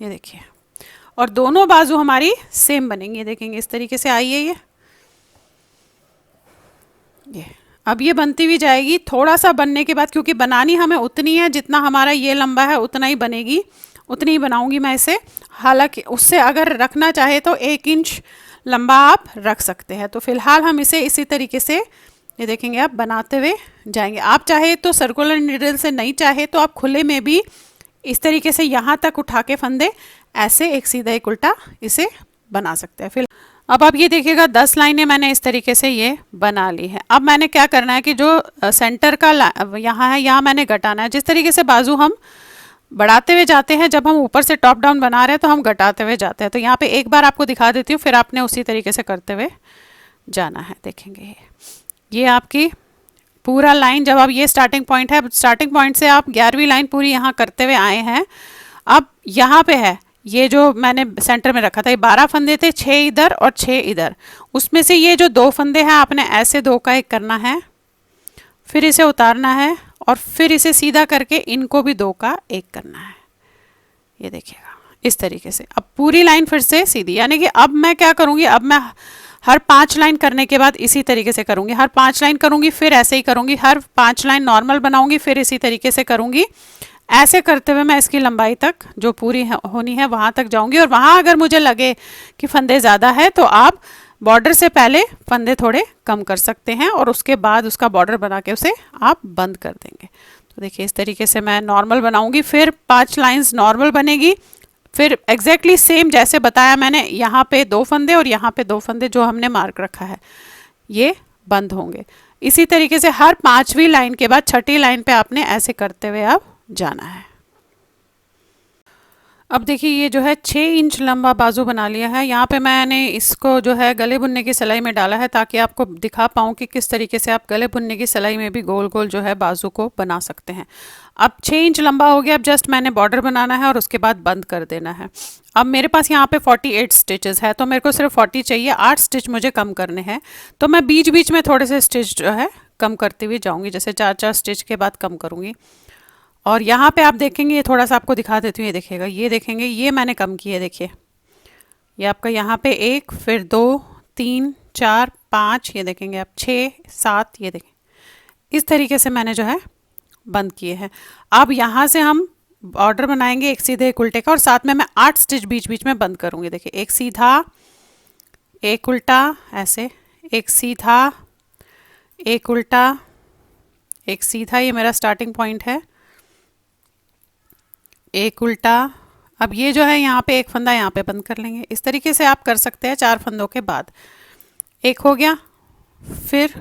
ये देखिए, और दोनों बाजू हमारी सेम बनेंगी। ये देखेंगे इस तरीके से आई है ये अब ये बनती हुई जाएगी। थोड़ा सा बनने के बाद, क्योंकि बनानी हमें उतनी है जितना हमारा ये लंबा है उतना ही बनेगी, उतनी ही बनाऊंगी मैं इसे। हालांकि उससे अगर रखना चाहे तो 1 इंच लंबा आप रख सकते हैं। तो फिलहाल हम इसे इसी तरीके से, ये देखेंगे आप, बनाते हुए जाएंगे। आप चाहे तो सर्कुलर नीडल से, नहीं चाहे तो आप खुले में भी इस तरीके से यहाँ तक उठा के फंदे ऐसे एक सीधा एक उल्टा इसे बना सकते हैं। फिर अब आप ये देखिएगा 10 लाइनें मैंने इस तरीके से ये बना ली है। अब मैंने क्या करना है कि जो सेंटर का यहाँ है, यहाँ मैंने घटाना है। जिस तरीके से बाजू हम बढ़ाते हुए जाते हैं, जब हम ऊपर से टॉप डाउन बना रहे हैं तो हम घटाते हुए जाते हैं। तो यहाँ पे एक बार आपको दिखा देती हूँ, फिर आपने उसी तरीके से करते हुए जाना है। देखेंगे ये आपकी पूरा लाइन, जब आप, ये स्टार्टिंग पॉइंट है, स्टार्टिंग पॉइंट से आप 11वीं लाइन पूरी यहाँ करते हुए आए हैं। अब यहाँ पे है ये जो मैंने सेंटर में रखा था, ये 12 फंदे थे, 6 इधर और 6 इधर। उसमें से ये जो 2 फंदे हैं आपने ऐसे 2 का 1 करना है, फिर इसे उतारना है और फिर इसे सीधा करके इनको भी 2 का 1 करना है। ये देखिएगा इस तरीके से। अब पूरी लाइन फिर से सीधी, यानी कि अब मैं क्या करूँगी, अब मैं हर 5 लाइन करने के बाद इसी तरीके से करूँगी, हर 5 लाइन करूँगी, फिर ऐसे ही करूँगी, हर 5 लाइन नॉर्मल बनाऊँगी, फिर इसी तरीके से करूँगी। ऐसे करते हुए मैं इसकी लंबाई तक जो पूरी होनी है वहाँ तक जाऊँगी। और वहाँ अगर मुझे लगे कि फंदे ज़्यादा है तो आप बॉर्डर से पहले फंदे थोड़े कम कर सकते हैं और उसके बाद उसका बॉर्डर बना के उसे आप बंद कर देंगे। तो देखिए इस तरीके से मैं नॉर्मल बनाऊँगी, फिर 5 लाइन्स नॉर्मल बनेगी, फिर एग्जैक्टली सेम जैसे बताया मैंने, यहाँ पे 2 फंदे और यहाँ पे 2 फंदे जो हमने मार्क रखा है ये बंद होंगे। इसी तरीके से हर 5वीं लाइन के बाद 6ठी लाइन पे आपने ऐसे करते हुए अब जाना है। अब देखिए ये जो है 6 इंच लंबा बाजू बना लिया है। यहाँ पे मैंने इसको जो है गले बुनने की सिलाई में डाला है ताकि आपको दिखा पाऊँ कि किस तरीके से आप गले बुनने की सिलाई में भी गोल गोल जो है बाजू को बना सकते हैं। अब 6 इंच लंबा हो गया। अब जस्ट मैंने बॉर्डर बनाना है और उसके बाद बंद कर देना है। अब मेरे पास यहाँ पे 48 स्टिचेस है तो मेरे को सिर्फ 40 चाहिए, 8 स्टिच मुझे कम करने हैं। तो मैं बीच बीच में थोड़े से स्टिच जो है कम करती हुई जाऊँगी, जैसे 4-4 स्टिच के बाद कम करूँगी। और यहाँ पे आप देखेंगे, ये थोड़ा सा आपको दिखा देती हूँ, ये देखिएगा, ये देखेंगे ये मैंने कम किए, देखिए ये आपका यहाँ पे 1, फिर 2, 3, 4, 5, ये देखेंगे आप 6, 7, ये देखें इस तरीके से मैंने जो है बंद किए हैं। अब यहाँ से हम बॉर्डर बनाएंगे एक सीधे एक उल्टे का, और साथ में मैं 8 स्टिच बीच बीच में बंद करूँगी। देखिए एक सीधा, एक उल्टा, ऐसे एक सीधा, एक उल्टा, एक सीधा, ये मेरा स्टार्टिंग पॉइंट है, एक उल्टा। अब ये जो है यहाँ पे एक फंदा यहाँ पे बंद कर लेंगे। इस तरीके से आप कर सकते हैं 4 फंदों के बाद। एक हो गया, फिर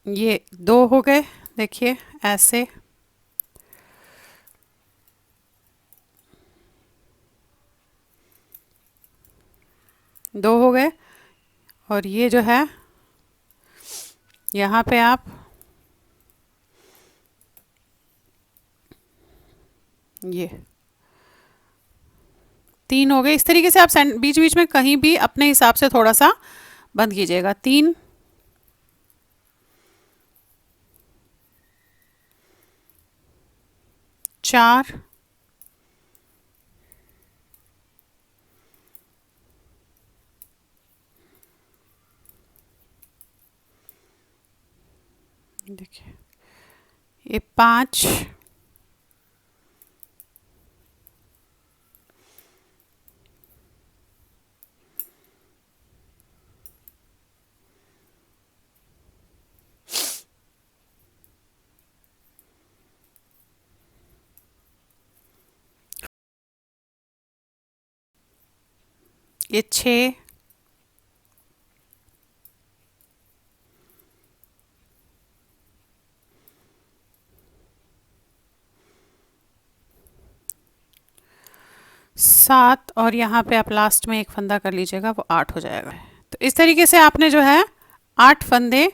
ये 2 हो गए, देखिए ऐसे, दो हो गए। और ये जो है यहाँ पे आप ये 3 हो गए। इस तरीके से आप बीच बीच में कहीं भी अपने हिसाब से थोड़ा सा बंद कीजिएगा। 3, 4, देखिए ये 5, ये 6, सात, और यहाँ पे आप लास्ट में एक फंदा कर लीजिएगा, वो 8 हो जाएगा। तो इस तरीके से आपने जो है 8 फंदे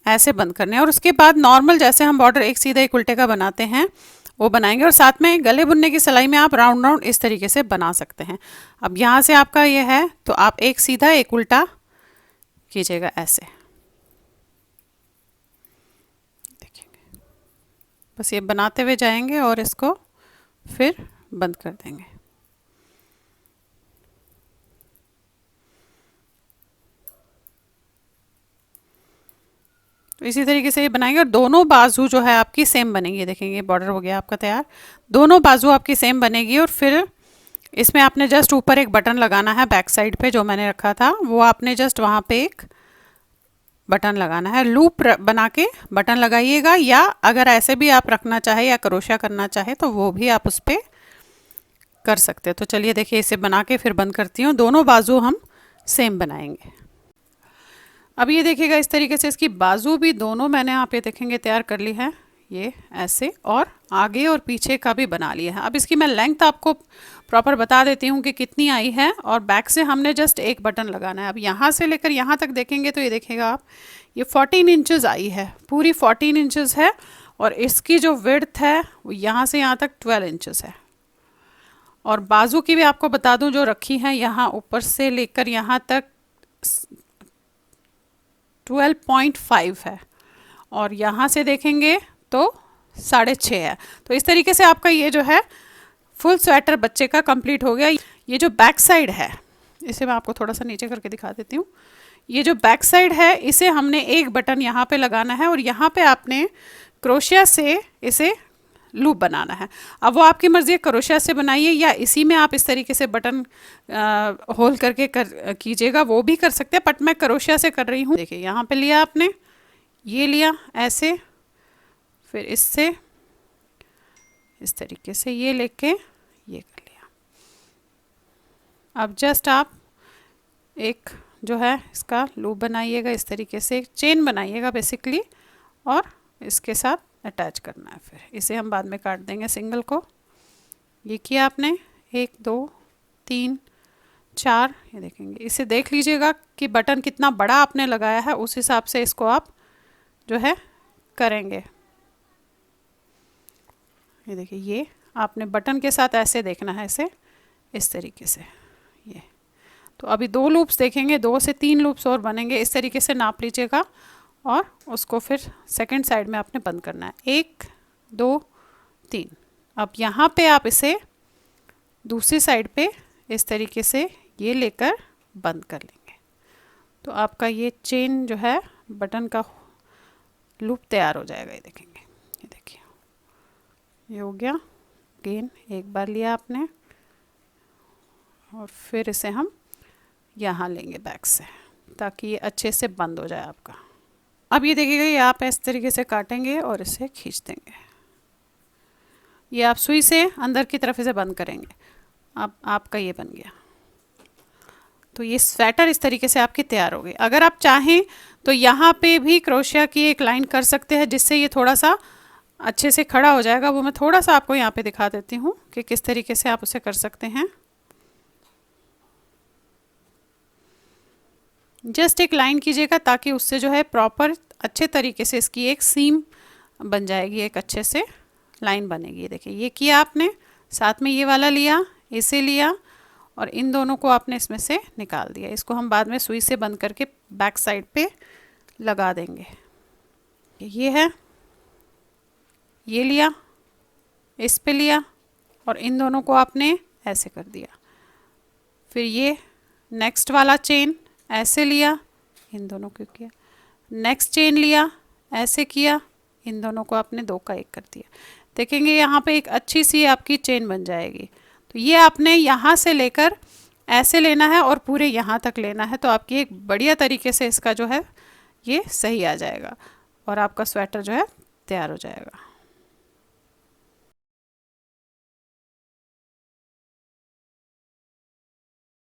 ऐसे बंद करने हैं। और उसके बाद नॉर्मल जैसे हम बॉर्डर एक सीधा एक उल्टे का बनाते हैं वो बनाएंगे। और साथ में गले बुनने की सिलाई में आप राउंड राउंड इस तरीके से बना सकते हैं। अब यहाँ से आपका ये है तो आप एक सीधा एक उल्टा कीजिएगा ऐसे, देखेंगे बस ये बनाते हुए जाएंगे और इसको फिर बंद कर देंगे। तो इसी तरीके से ये बनाएंगे और दोनों बाजू जो है आपकी सेम बनेंगी। देखेंगे बॉर्डर हो गया आपका तैयार, दोनों बाजू आपकी सेम बनेगी। और फिर इसमें आपने जस्ट ऊपर एक बटन लगाना है, बैक साइड पे जो मैंने रखा था वो आपने जस्ट वहाँ पे एक बटन लगाना है। लूप बना के बटन लगाइएगा, या अगर ऐसे भी आप रखना चाहे या क्रोशिया करना चाहे तो वो भी आप उस पर कर सकते हो। तो चलिए देखिए इसे बना के फिर बंद करती हूँ। दोनों बाजू हम सेम बनाएंगे। अब ये देखिएगा इस तरीके से इसकी बाजू भी दोनों मैंने यहाँ पे देखेंगे तैयार कर ली है, ये ऐसे, और आगे और पीछे का भी बना लिया है। अब इसकी मैं लेंथ आपको प्रॉपर बता देती हूँ कि कितनी आई है। और बैक से हमने जस्ट एक बटन लगाना है। अब यहाँ से लेकर यहाँ तक देखेंगे तो ये देखिएगा आप, ये 14 इंचज़ आई है, पूरी 14 इंचज़ है। और इसकी जो विड्थ है वो यहाँ से यहाँ तक 12 इंचज़ है। और बाजू की भी आपको बता दूँ जो रखी है, यहाँ ऊपर से लेकर यहाँ तक 12.5 है, और यहाँ से देखेंगे तो 6.5 है। तो इस तरीके से आपका ये जो है फुल स्वेटर बच्चे का कंप्लीट हो गया। ये जो बैक साइड है, इसे मैं आपको थोड़ा सा नीचे करके दिखा देती हूँ। ये जो बैक साइड है इसे हमने एक बटन यहाँ पे लगाना है, और यहाँ पे आपने क्रोशिया से इसे लूप बनाना है। अब वो आपकी मर्ज़ी है, क्रोशिया से बनाइए या इसी में आप इस तरीके से बटन होल करके कीजिएगा, वो भी कर सकते हैं, बट मैं क्रोशिया से कर रही हूँ। देखिए यहाँ पे लिया आपने, ये लिया ऐसे, फिर इससे इस तरीके से ये लेके ये कर लिया। अब जस्ट आप एक जो है इसका लूप बनाइएगा, इस तरीके से एक चेन बनाइएगा बेसिकली, और इसके साथ अटैच करना है। फिर इसे हम बाद में काट देंगे सिंगल को। ये किया आपने, 1 2 3 4, ये देखेंगे। इसे देख लीजिएगा कि बटन कितना बड़ा आपने लगाया है, उस हिसाब से इसको आप जो है करेंगे। ये देखिए, ये आपने बटन के साथ ऐसे देखना है, इसे इस तरीके से। ये तो अभी 2 लूप्स देखेंगे, 2 से 3 लूप्स और बनेंगे। इस तरीके से नाप लीजिएगा और उसको फिर सेकंड साइड में आपने बंद करना है। 1 2 3। अब यहाँ पे आप इसे दूसरी साइड पे इस तरीके से ये लेकर बंद कर लेंगे। तो आपका ये चेन जो है बटन का लूप तैयार हो जाएगा। ये देखेंगे, ये देखिए, ये हो गया। अगेन एक बार लिया आपने और फिर इसे हम यहाँ लेंगे बैक से, ताकि ये अच्छे से बंद हो जाए आपका। अब ये देखिएगा, ये आप इस तरीके से काटेंगे और इसे खींच देंगे। ये आप सुई से अंदर की तरफ इसे बंद करेंगे। अब आपका ये बन गया। तो ये स्वेटर इस तरीके से आपकी तैयार हो गई। अगर आप चाहें तो यहाँ पे भी क्रोशिया की एक लाइन कर सकते हैं, जिससे ये थोड़ा सा अच्छे से खड़ा हो जाएगा। वो मैं थोड़ा सा आपको यहाँ पे दिखा देती हूँ कि किस तरीके से आप उसे कर सकते हैं। जस्ट एक लाइन कीजिएगा, ताकि उससे जो है प्रॉपर अच्छे तरीके से इसकी एक सीम बन जाएगी, एक अच्छे से लाइन बनेगी। देखिए, ये किया आपने, साथ में ये वाला लिया, इसे लिया और इन दोनों को आपने इसमें से निकाल दिया। इसको हम बाद में सुई से बंद करके बैक साइड पे लगा देंगे। ये है, ये लिया, इस पे लिया और इन दोनों को आपने ऐसे कर दिया। फिर ये नेक्स्ट वाला चेन ऐसे लिया, इन दोनों को किया, नेक्स्ट चेन लिया, ऐसे किया, इन दोनों को आपने 2 का 1 कर दिया। देखेंगे यहाँ पे एक अच्छी सी आपकी चेन बन जाएगी। तो ये आपने यहाँ से लेकर ऐसे लेना है और पूरे यहाँ तक लेना है, तो आपकी एक बढ़िया तरीके से इसका जो है ये सही आ जाएगा और आपका स्वेटर जो है तैयार हो जाएगा।